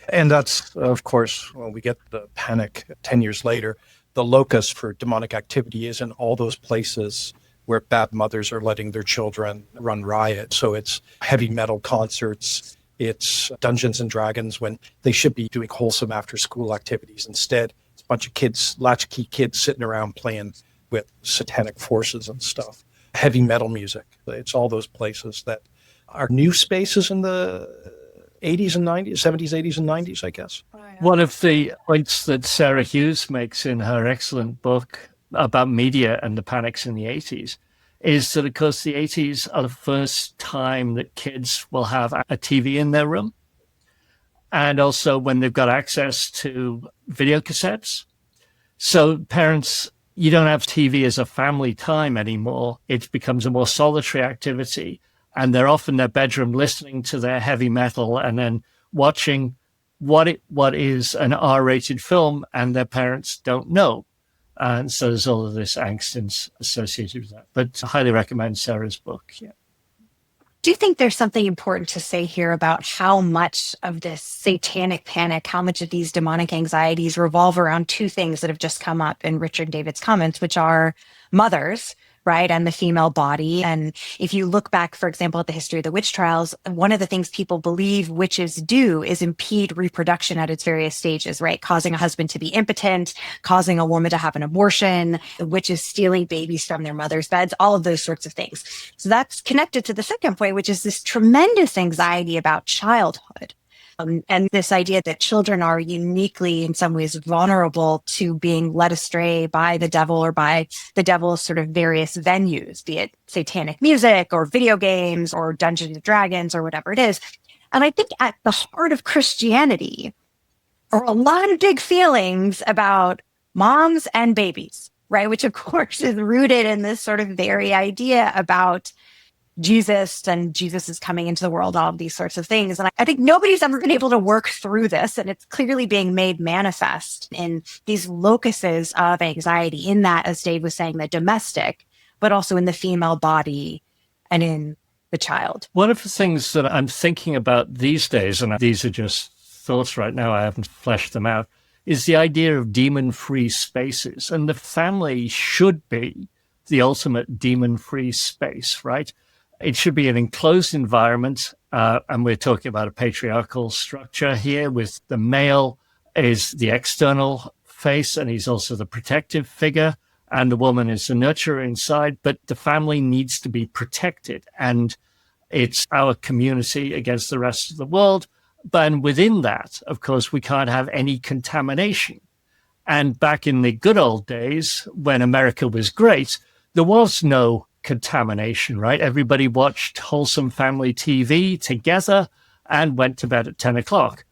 And that's, of course, when we get the panic 10 years later, the locus for demonic activity is in all those places where bad mothers are letting their children run riot. So it's heavy metal concerts, it's Dungeons and Dragons when they should be doing wholesome after-school activities. Instead, it's a bunch of kids, latchkey kids sitting around playing with satanic forces and stuff. Heavy metal music. It's all those places that are new spaces in the 80s and 90s, 70s, 80s, and 90s, I guess. One of the points that Sarah Hughes makes in her excellent book about media and the panics in the 80s is that, of course, the 80s are the first time that kids will have a TV in their room. And also when they've got access to video cassettes. So parents, you don't have TV as a family time anymore. It becomes a more solitary activity. And they're off in their bedroom listening to their heavy metal and then watching what is an R-rated film, and their parents don't know. And so there's all of this angst associated with that. But I highly recommend Sarah's book. Yeah. Do you think there's something important to say here about how much of this satanic panic, how much of these demonic anxieties revolve around two things that have just come up in Richard David's comments, which are mothers, right, and the female body? And if you look back, for example, at the history of the witch trials, one of the things people believe witches do is impede reproduction at its various stages, right? Causing a husband to be impotent, causing a woman to have an abortion, the witches stealing babies from their mother's beds, all of those sorts of things. So that's connected to the second point, which is this tremendous anxiety about childhood. And this idea that children are uniquely, in some ways, vulnerable to being led astray by the devil or by the devil's sort of various venues, be it satanic music or video games or Dungeons and Dragons or whatever it is. And I think at the heart of Christianity are a lot of big feelings about moms and babies, right? Which, of course, is rooted in this sort of very idea about Jesus and Jesus is coming into the world, all of these sorts of things. And I think nobody's ever been able to work through this. And it's clearly being made manifest in these locuses of anxiety in that, as Dave was saying, the domestic, but also in the female body and in the child. One of the things that I'm thinking about these days, and these are just thoughts right now, I haven't fleshed them out, is the idea of demon-free spaces. And the family should be the ultimate demon-free space, right? It should be an enclosed environment. And we're talking about a patriarchal structure here, with the male is the external face, and he's also the protective figure, and the woman is the nurturer inside. But the family needs to be protected, and it's our community against the rest of the world. But within that, of course, we can't have any contamination. And back in the good old days, when America was great, there was no contamination, right? Everybody watched wholesome family TV together and went to bed at 10 o'clock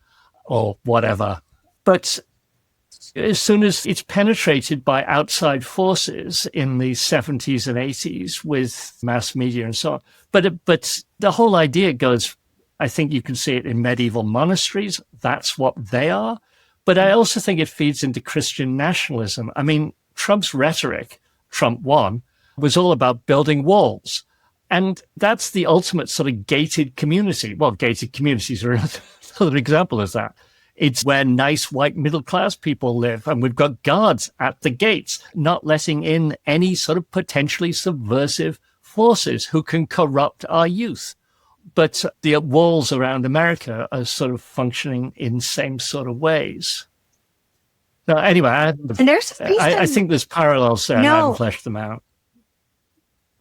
or whatever. But as soon as it's penetrated by outside forces in the 70s and 80s with mass media and so on, but the whole idea goes, I think you can see it in medieval monasteries. That's what they are. But I also think it feeds into Christian nationalism. I mean, Trump's rhetoric, Trump won, was all about building walls. And that's the ultimate sort of gated community. Well, gated communities are another example of that. It's where nice white middle-class people live, and we've got guards at the gates, not letting in any sort of potentially subversive forces who can corrupt our youth. But the walls around America are sort of functioning in same sort of ways. Now, anyway, I think there's parallels there, and I haven't fleshed them out.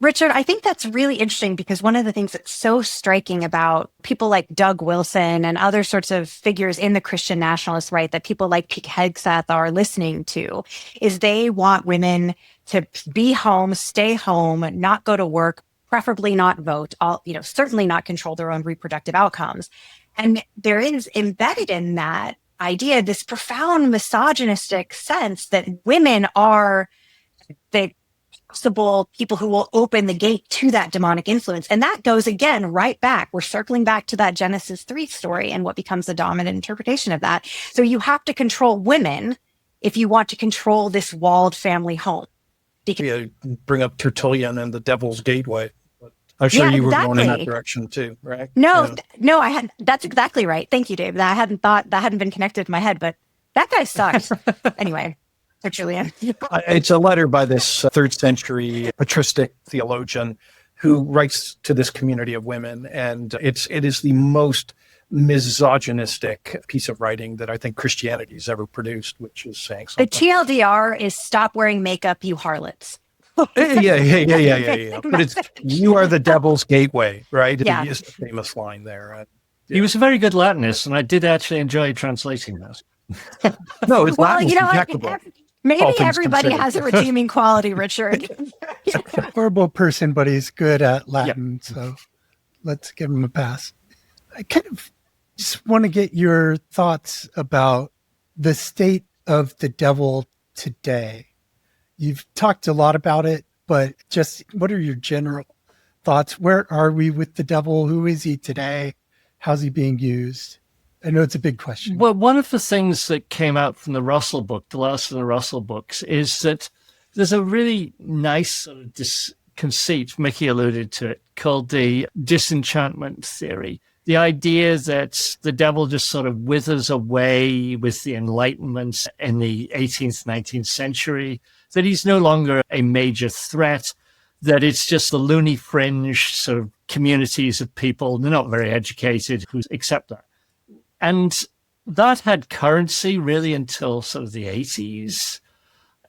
Richard, I think that's really interesting, because one of the things that's so striking about people like Doug Wilson and other sorts of figures in the Christian nationalist right that people like Pete Hegseth are listening to is they want women to be home, stay home, not go to work, preferably not vote, certainly not control their own reproductive outcomes. And there is embedded in that idea this profound misogynistic sense that women are the possible people who will open the gate to that demonic influence. And that goes again right back. We're circling back to that Genesis 3 story and what becomes the dominant interpretation of that. So you have to control women if you want to control this walled family home. You bring up Tertullian and the Devil's Gateway. I'm sure you were going in that direction too, right? No, I hadn't. That's exactly right. Thank you, Dave. I hadn't thought that hadn't been connected in my head, but that guy sucks. Anyway. Tertullian. It's a letter by this 3rd century patristic theologian who writes to this community of women. And it is the most misogynistic piece of writing that I think Christianity has ever produced, which is saying something. The TLDR is stop wearing makeup, you harlots. Yeah. But it's, you are the devil's gateway, right? Yeah. It's the famous line there. He was a very good Latinist, and I did actually enjoy translating that. No, it's Latin's impeccable. Maybe everybody has a redeeming quality, Richard. Horrible person, but he's good at Latin, so let's give him a pass. I kind of just want to get your thoughts about the state of the devil today. You've talked a lot about it, but just what are your general thoughts? Where are we with the devil? Who is he today? How's he being used? I know it's a big question. Well, one of the things that came out from the Russell book, the last of the Russell books, is that there's a really nice sort of conceit, Mikki alluded to it, called the disenchantment theory. The idea that the devil just sort of withers away with the Enlightenment in the 18th, 19th century, that he's no longer a major threat, that it's just the loony fringe sort of communities of people, they're not very educated, who accept that. And that had currency really until sort of the 80s.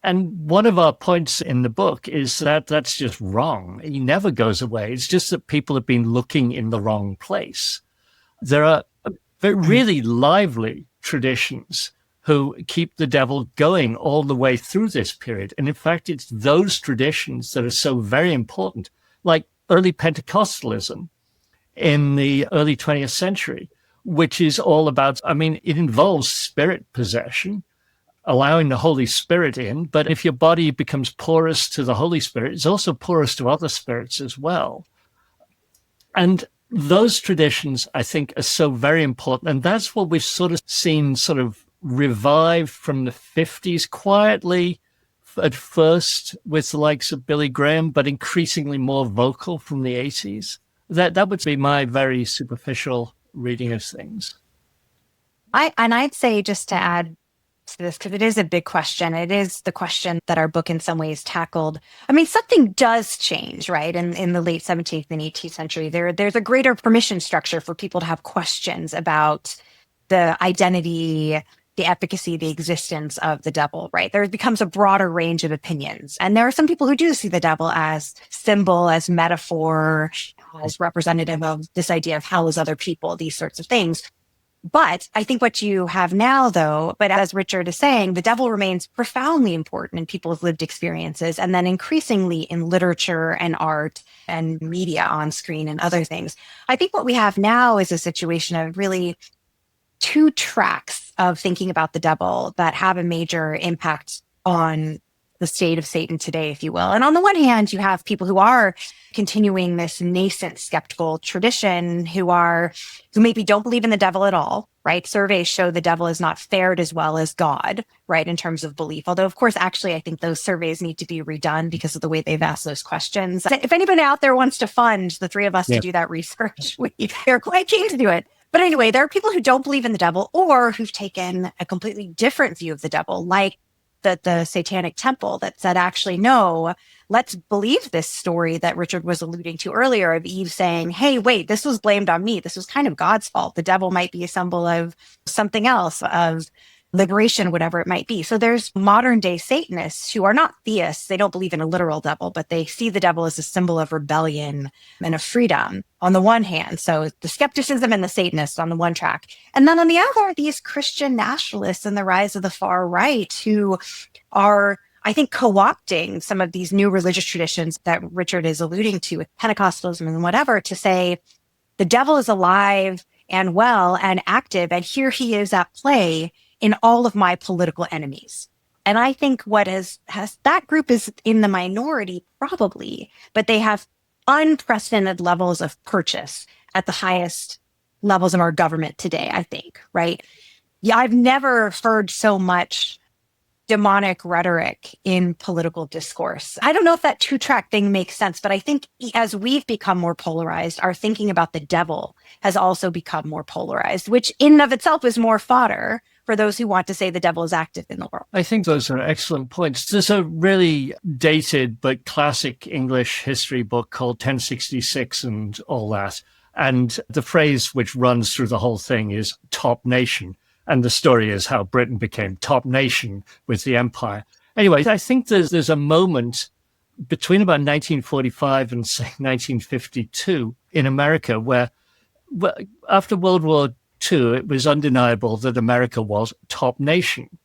And one of our points in the book is that that's just wrong. He never goes away. It's just that people have been looking in the wrong place. There are really lively traditions who keep the devil going all the way through this period. And in fact, it's those traditions that are so very important, like early Pentecostalism in the early 20th century, which is all about, it involves spirit possession, allowing the Holy Spirit in. But if your body becomes porous to the Holy Spirit, it's also porous to other spirits as well. And those traditions, I think, are so very important. And that's what we've sort of seen sort of revived from the 50s quietly at first with the likes of Billy Graham, but increasingly more vocal from the 80s. That would be my very superficial reading of things. I'd say, just to add to this, because it is a big question. It is the question that our book in some ways tackled. I mean, something does change, right? In the late 17th and 18th century, there's a greater permission structure for people to have questions about the identity, the efficacy, the existence of the devil, right? There becomes a broader range of opinions. And there are some people who do see the devil as symbol, as metaphor, as representative of this idea of hell as other people, these sorts of things. But I think what you have now, though, but as Richard is saying, the devil remains profoundly important in people's lived experiences, and then increasingly in literature and art and media on screen and other things. I think what we have now is a situation of really two tracks of thinking about the devil that have a major impact on the state of Satan today, if you will. And on the one hand, you have people who are continuing this nascent skeptical tradition, who maybe don't believe in the devil at all, right? Surveys show the devil has not fared as well as God, right, in terms of belief. Although, of course, actually, I think those surveys need to be redone because of the way they've asked those questions. If anybody out there wants to fund the three of us to do that research, we're quite keen to do it. But anyway, there are people who don't believe in the devil or who've taken a completely different view of the devil, like the Satanic Temple, that said, actually, no, let's believe this story that Richard was alluding to earlier of Eve saying, hey, wait, this was blamed on me. This was kind of God's fault. The devil might be a symbol of something else, of liberation, whatever it might be. So there's modern day Satanists who are not theists. They don't believe in a literal devil, but they see the devil as a symbol of rebellion and of freedom on the one hand. So the skepticism and the Satanists on the one track. And then on the other, these Christian nationalists and the rise of the far right who are, I think, co-opting some of these new religious traditions that Richard is alluding to with Pentecostalism and whatever, to say the devil is alive and well and active, and here he is at play in all of my political enemies. And I think what has that group is in the minority, probably, but they have unprecedented levels of purchase at the highest levels of our government today, I think, right? Yeah, I've never heard so much demonic rhetoric in political discourse. I don't know if that two-track thing makes sense, but I think as we've become more polarized, our thinking about the devil has also become more polarized, which in and of itself is more fodder for those who want to say the devil is active in the world. I think those are excellent points. There's a really dated but classic English history book called 1066 and all that. And the phrase which runs through the whole thing is top nation. And the story is how Britain became top nation with the empire. Anyway, I think there's a moment between about 1945 and say 1952 in America where after World War II, it was undeniable that America was top nation.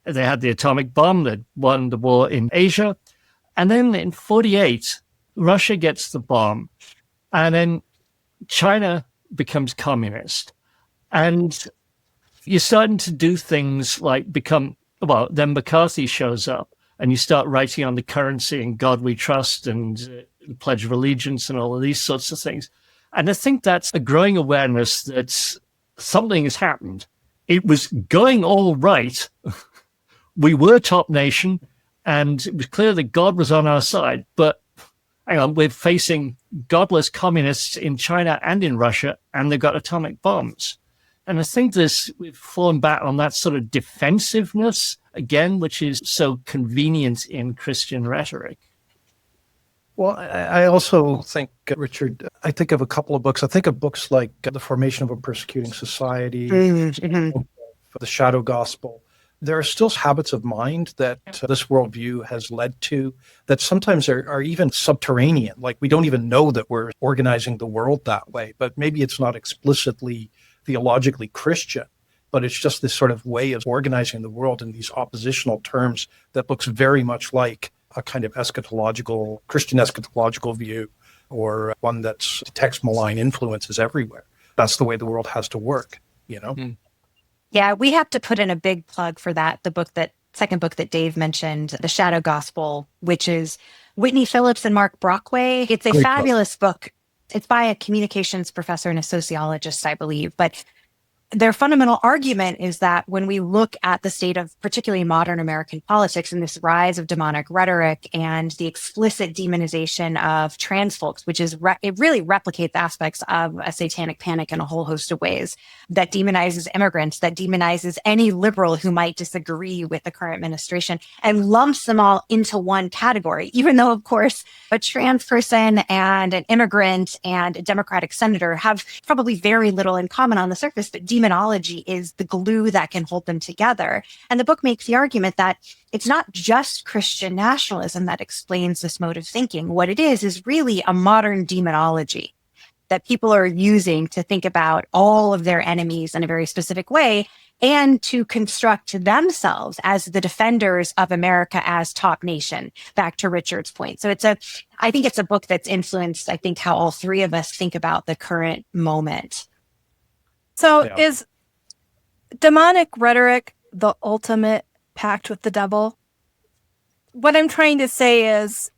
They had the atomic bomb that won the war in Asia. And then in 48, Russia gets the bomb. And then China becomes communist. And you're starting to do things like then McCarthy shows up and you start writing on the currency and God we trust and the Pledge of Allegiance and all of these sorts of things. And I think that's a growing awareness that something has happened. It was going all right. We were top nation and it was clear that God was on our side. But hang on, we're facing godless communists in China and in Russia, and they've got atomic bombs. And I think we've fallen back on that sort of defensiveness again, which is so convenient in Christian rhetoric. Well, I also think, Richard, I think of a couple of books. I think of books like The Formation of a Persecuting Society, The Shadow Gospel. There are still habits of mind that this worldview has led to that sometimes are even subterranean. Like we don't even know that we're organizing the world that way, but maybe it's not explicitly theologically Christian, but it's just this sort of way of organizing the world in these oppositional terms that looks very much like a kind of Christian eschatological view, or one that detects malign influences everywhere. That's the way the world has to work, you know? Mm. Yeah, we have to put in a big plug for that. Second book that Dave mentioned, The Shadow Gospel, which is Whitney Phillips and Mark Brockway. It's a Great fabulous book. It's by a communications professor and a sociologist, I believe. But their fundamental argument is that when we look at the state of particularly modern American politics and this rise of demonic rhetoric and the explicit demonization of trans folks, which is it really replicates aspects of a satanic panic in a whole host of ways, that demonizes immigrants, that demonizes any liberal who might disagree with the current administration, and lumps them all into one category, even though, of course, a trans person and an immigrant and a Democratic senator have probably very little in common on the surface, but demonology is the glue that can hold them together. And the book makes the argument that it's not just Christian nationalism that explains this mode of thinking. What it is really a modern demonology that people are using to think about all of their enemies in a very specific way and to construct themselves as the defenders of America as top nation, back to Richard's point. So I think it's a book that's influenced, I think, how all three of us think about the current moment. So is demonic rhetoric the ultimate pact with the devil? What I'm trying to say is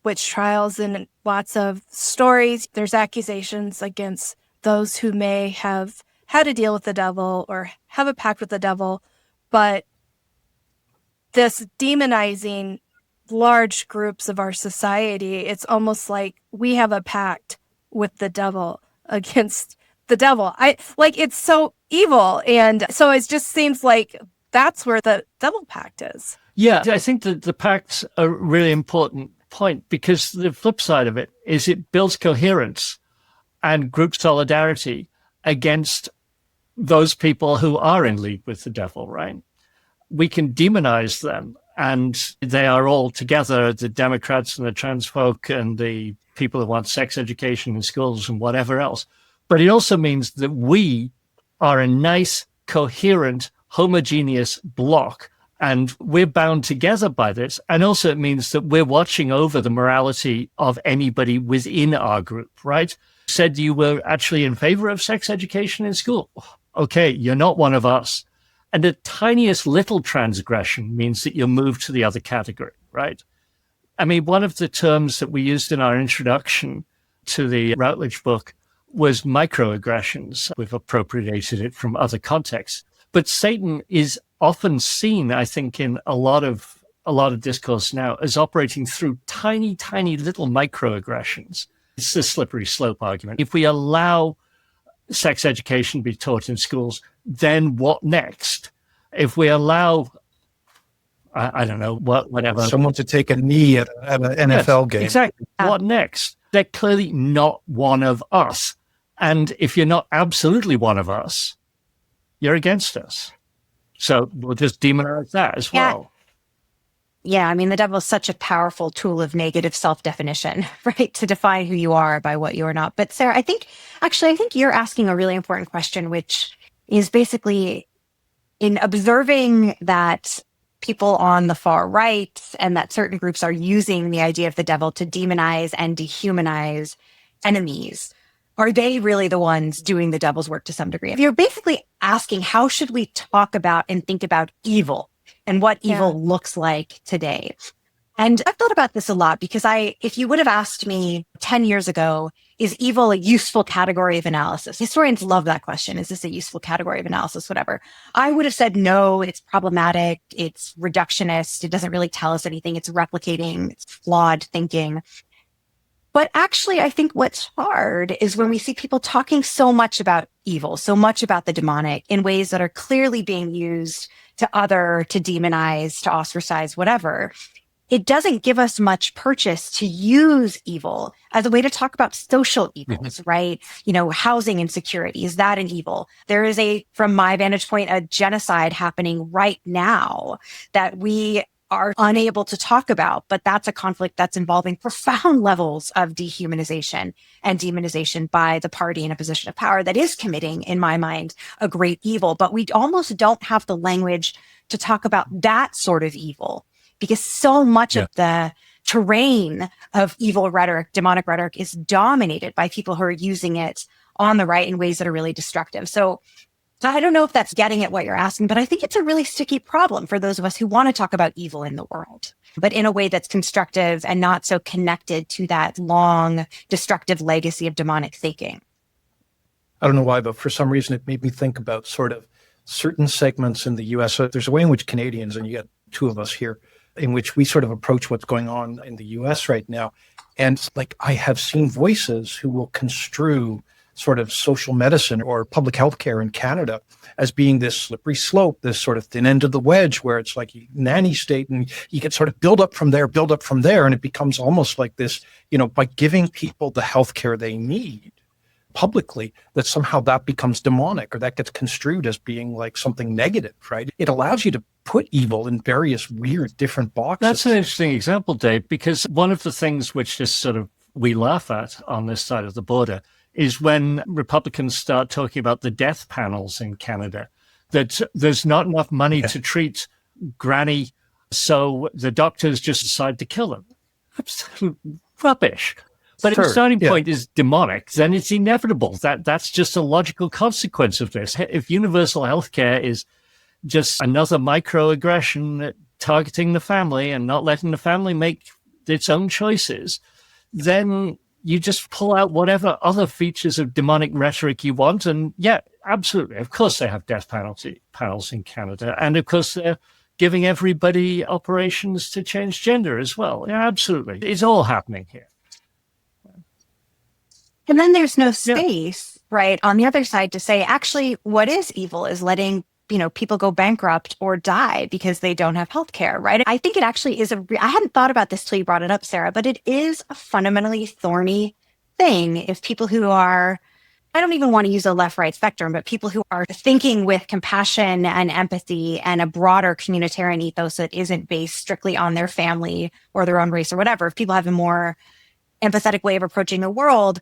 witch trials and lots of stories, there's accusations against those who may have had to deal with the devil or have a pact with the devil, but this demonizing large groups of our society, it's almost like we have a pact with the devil against the devil. It's so evil. And so it just seems like that's where the devil pact is. Yeah, I think that the pact's a really important point, because the flip side of it is it builds coherence and group solidarity against those people who are in league with the devil, right? We can demonize them, and they are all together, the Democrats and the trans folk and the people who want sex education in schools and whatever else. But it also means that we are a nice, coherent, homogeneous block, and we're bound together by this. And also it means that we're watching over the morality of anybody within our group, right? Said you were actually in favor of sex education in school. Okay, you're not one of us. And the tiniest little transgression means that you're moved to the other category, right? I mean, one of the terms that we used in our introduction to the Routledge book was microaggressions. We've appropriated it from other contexts. But Satan is often seen, I think, in a lot of discourse now as operating through tiny, tiny little microaggressions. It's the slippery slope argument. If we allow sex education to be taught in schools, then what next? If we allow, I don't know, whatever. Someone to take a knee at an NFL game. Exactly. What next? They're clearly not one of us. And if you're not absolutely one of us, you're against us. So we'll just demonize that as well. Yeah, I mean, the devil is such a powerful tool of negative self-definition, right? To define who you are by what you are not. But Sarah, I think you're asking a really important question, which is basically in observing that people on the far right and that certain groups are using the idea of the devil to demonize and dehumanize enemies. Are they really the ones doing the devil's work to some degree? You're basically asking, how should we talk about and think about evil and what evil looks like today? And I've thought about this a lot because if you would have asked me 10 years ago, is evil a useful category of analysis? Historians love that question. Is this a useful category of analysis? Whatever. I would have said, no, it's problematic. It's reductionist. It doesn't really tell us anything. It's replicating. It's flawed thinking. But actually, I think what's hard is when we see people talking so much about evil, so much about the demonic in ways that are clearly being used to demonize, to ostracize, whatever. It doesn't give us much purchase to use evil as a way to talk about social evils, right? Housing insecurity. Is that an evil? There is from my vantage point, a genocide happening right now that we are unable to talk about, but that's a conflict that's involving profound levels of dehumanization and demonization by the party in a position of power that is committing, in my mind, a great evil. But we almost don't have the language to talk about that sort of evil because so much of the terrain of evil rhetoric, demonic rhetoric, is dominated by people who are using it on the right in ways that are really destructive. So I don't know if that's getting at what you're asking, but I think it's a really sticky problem for those of us who want to talk about evil in the world, but in a way that's constructive and not so connected to that long, destructive legacy of demonic thinking. I don't know why, but for some reason it made me think about sort of certain segments in the US. So there's a way in which Canadians, and you got two of us here, in which we sort of approach what's going on in the US right now. And like I have seen voices who will construe sort of social medicine or public health care in Canada as being this slippery slope, this sort of thin end of the wedge where it's like a nanny state and you can sort of build up from there. And it becomes almost like this, by giving people the health care they need publicly, that somehow that becomes demonic or that gets construed as being like something negative, right? It allows you to put evil in various weird different boxes. That's an interesting example, Dave, because one of the things which just sort of we laugh at on this side of the border is when Republicans start talking about the death panels in Canada, that there's not enough money to treat granny, so the doctors just decide to kill them. Absolute rubbish. But if the starting point is demonic, then it's inevitable. That's just a logical consequence of this. If universal healthcare is just another microaggression targeting the family and not letting the family make its own choices, then you just pull out whatever other features of demonic rhetoric you want. And yeah, absolutely. Of course, they have death panels in Canada. And of course, they're giving everybody operations to change gender as well. Yeah, absolutely. It's all happening here. And then there's no space, right, on the other side to say, actually, what is evil is letting people go bankrupt or die because they don't have health care, right? I think it actually is I hadn't thought about this till you brought it up, Sarah, but it is a fundamentally thorny thing if people who are, I don't even want to use a left-right spectrum, but people who are thinking with compassion and empathy and a broader communitarian ethos that isn't based strictly on their family or their own race or whatever, if people have a more empathetic way of approaching the world,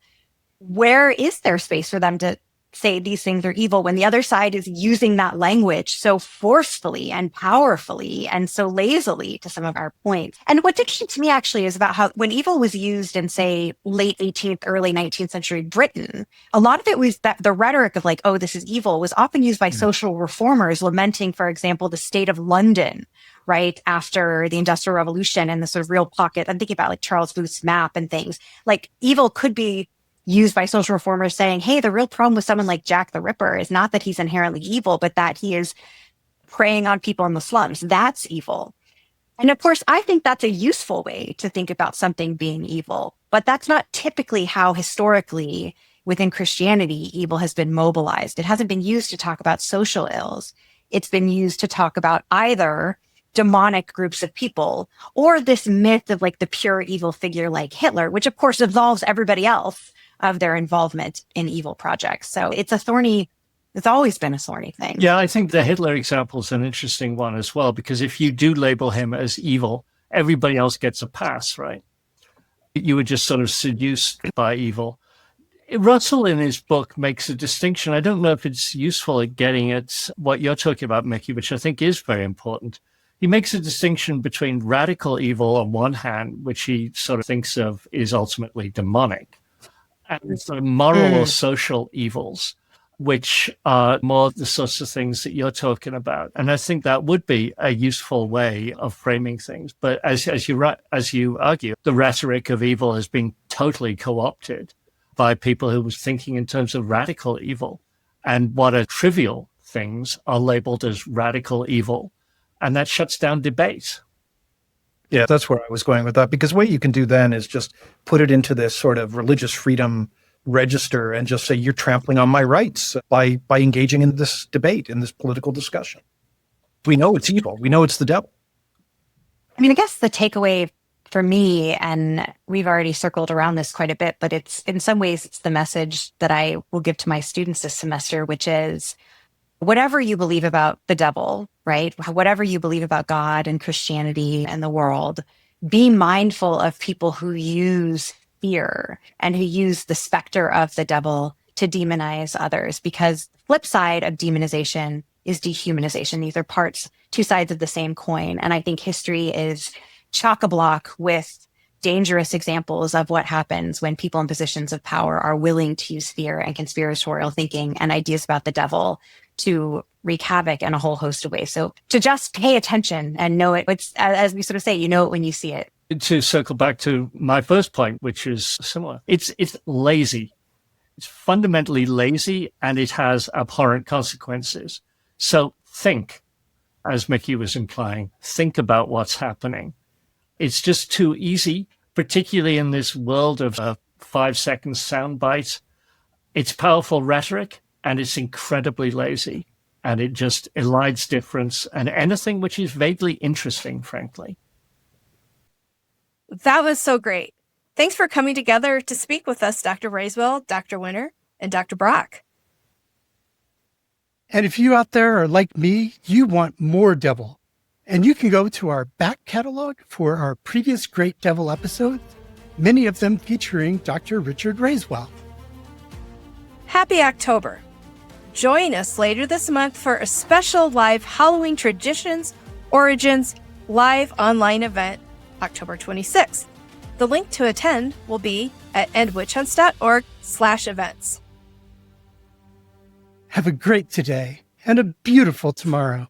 where is there space for them to say these things are evil when the other side is using that language so forcefully and powerfully and so lazily to some of our points? And what did to me actually is about how when evil was used in, say, late 18th, early 19th century Britain, a lot of it was that the rhetoric of like, oh, this is evil was often used by social reformers lamenting, for example, the state of London, right, after the Industrial Revolution and the sort of real pocket. I'm thinking about like Charles Booth's map and things. Like evil could be used by social reformers saying, hey, the real problem with someone like Jack the Ripper is not that he's inherently evil, but that he is preying on people in the slums. That's evil. And of course, I think that's a useful way to think about something being evil, but that's not typically how historically within Christianity, evil has been mobilized. It hasn't been used to talk about social ills. It's been used to talk about either demonic groups of people or this myth of like the pure evil figure like Hitler, which of course absolves everybody else of their involvement in evil projects. So it's always been a thorny thing. Yeah, I think the Hitler example is an interesting one as well, because if you do label him as evil, everybody else gets a pass, right? You were just sort of seduced by evil. Russell in his book makes a distinction. I don't know if it's useful at getting at what you're talking about, Mikki, which I think is very important. He makes a distinction between radical evil on one hand, which he sort of thinks of is ultimately demonic, and sort of moral or social evils, which are more the sorts of things that you're talking about. And I think that would be a useful way of framing things. But as you argue, the rhetoric of evil has been totally co-opted by people who was thinking in terms of radical evil. And what are trivial things are labeled as radical evil. And that shuts down debate. Yeah, that's where I was going with that, because what you can do then is just put it into this sort of religious freedom register and just say, you're trampling on my rights by engaging in this debate, in this political discussion. We know it's evil. We know it's the devil. I mean, I guess the takeaway for me, and we've already circled around this quite a bit, but it's in some ways, it's the message that I will give to my students this semester, which is whatever you believe about the devil, right? Whatever you believe about God and Christianity and the world, be mindful of people who use fear and who use the specter of the devil to demonize others, because the flip side of demonization is dehumanization. These are two sides of the same coin. And I think history is chock-a-block with dangerous examples of what happens when people in positions of power are willing to use fear and conspiratorial thinking and ideas about the devil to wreak havoc in a whole host of ways. So to just pay attention and know it, it's, as we sort of say, you know it when you see it. To circle back to my first point, which is similar, it's lazy. It's fundamentally lazy and it has abhorrent consequences. So think, as Mikki was implying, think about what's happening. It's just too easy, particularly in this world of a 5-second soundbite. It's powerful rhetoric and it's incredibly lazy. And it just elides difference and anything which is vaguely interesting, frankly. That was so great. Thanks for coming together to speak with us, Dr. Raiswell, Dr. Winter, and Dr. Brock. And if you out there are like me, you want more Devil. And you can go to our back catalog for our previous great Devil episodes, many of them featuring Dr. Richard Raiswell. Happy October. Join us later this month for a special live Halloween Traditions Origins live online event, October 26th. The link to attend will be at endwitchhunts.org/events. Have a great today and a beautiful tomorrow.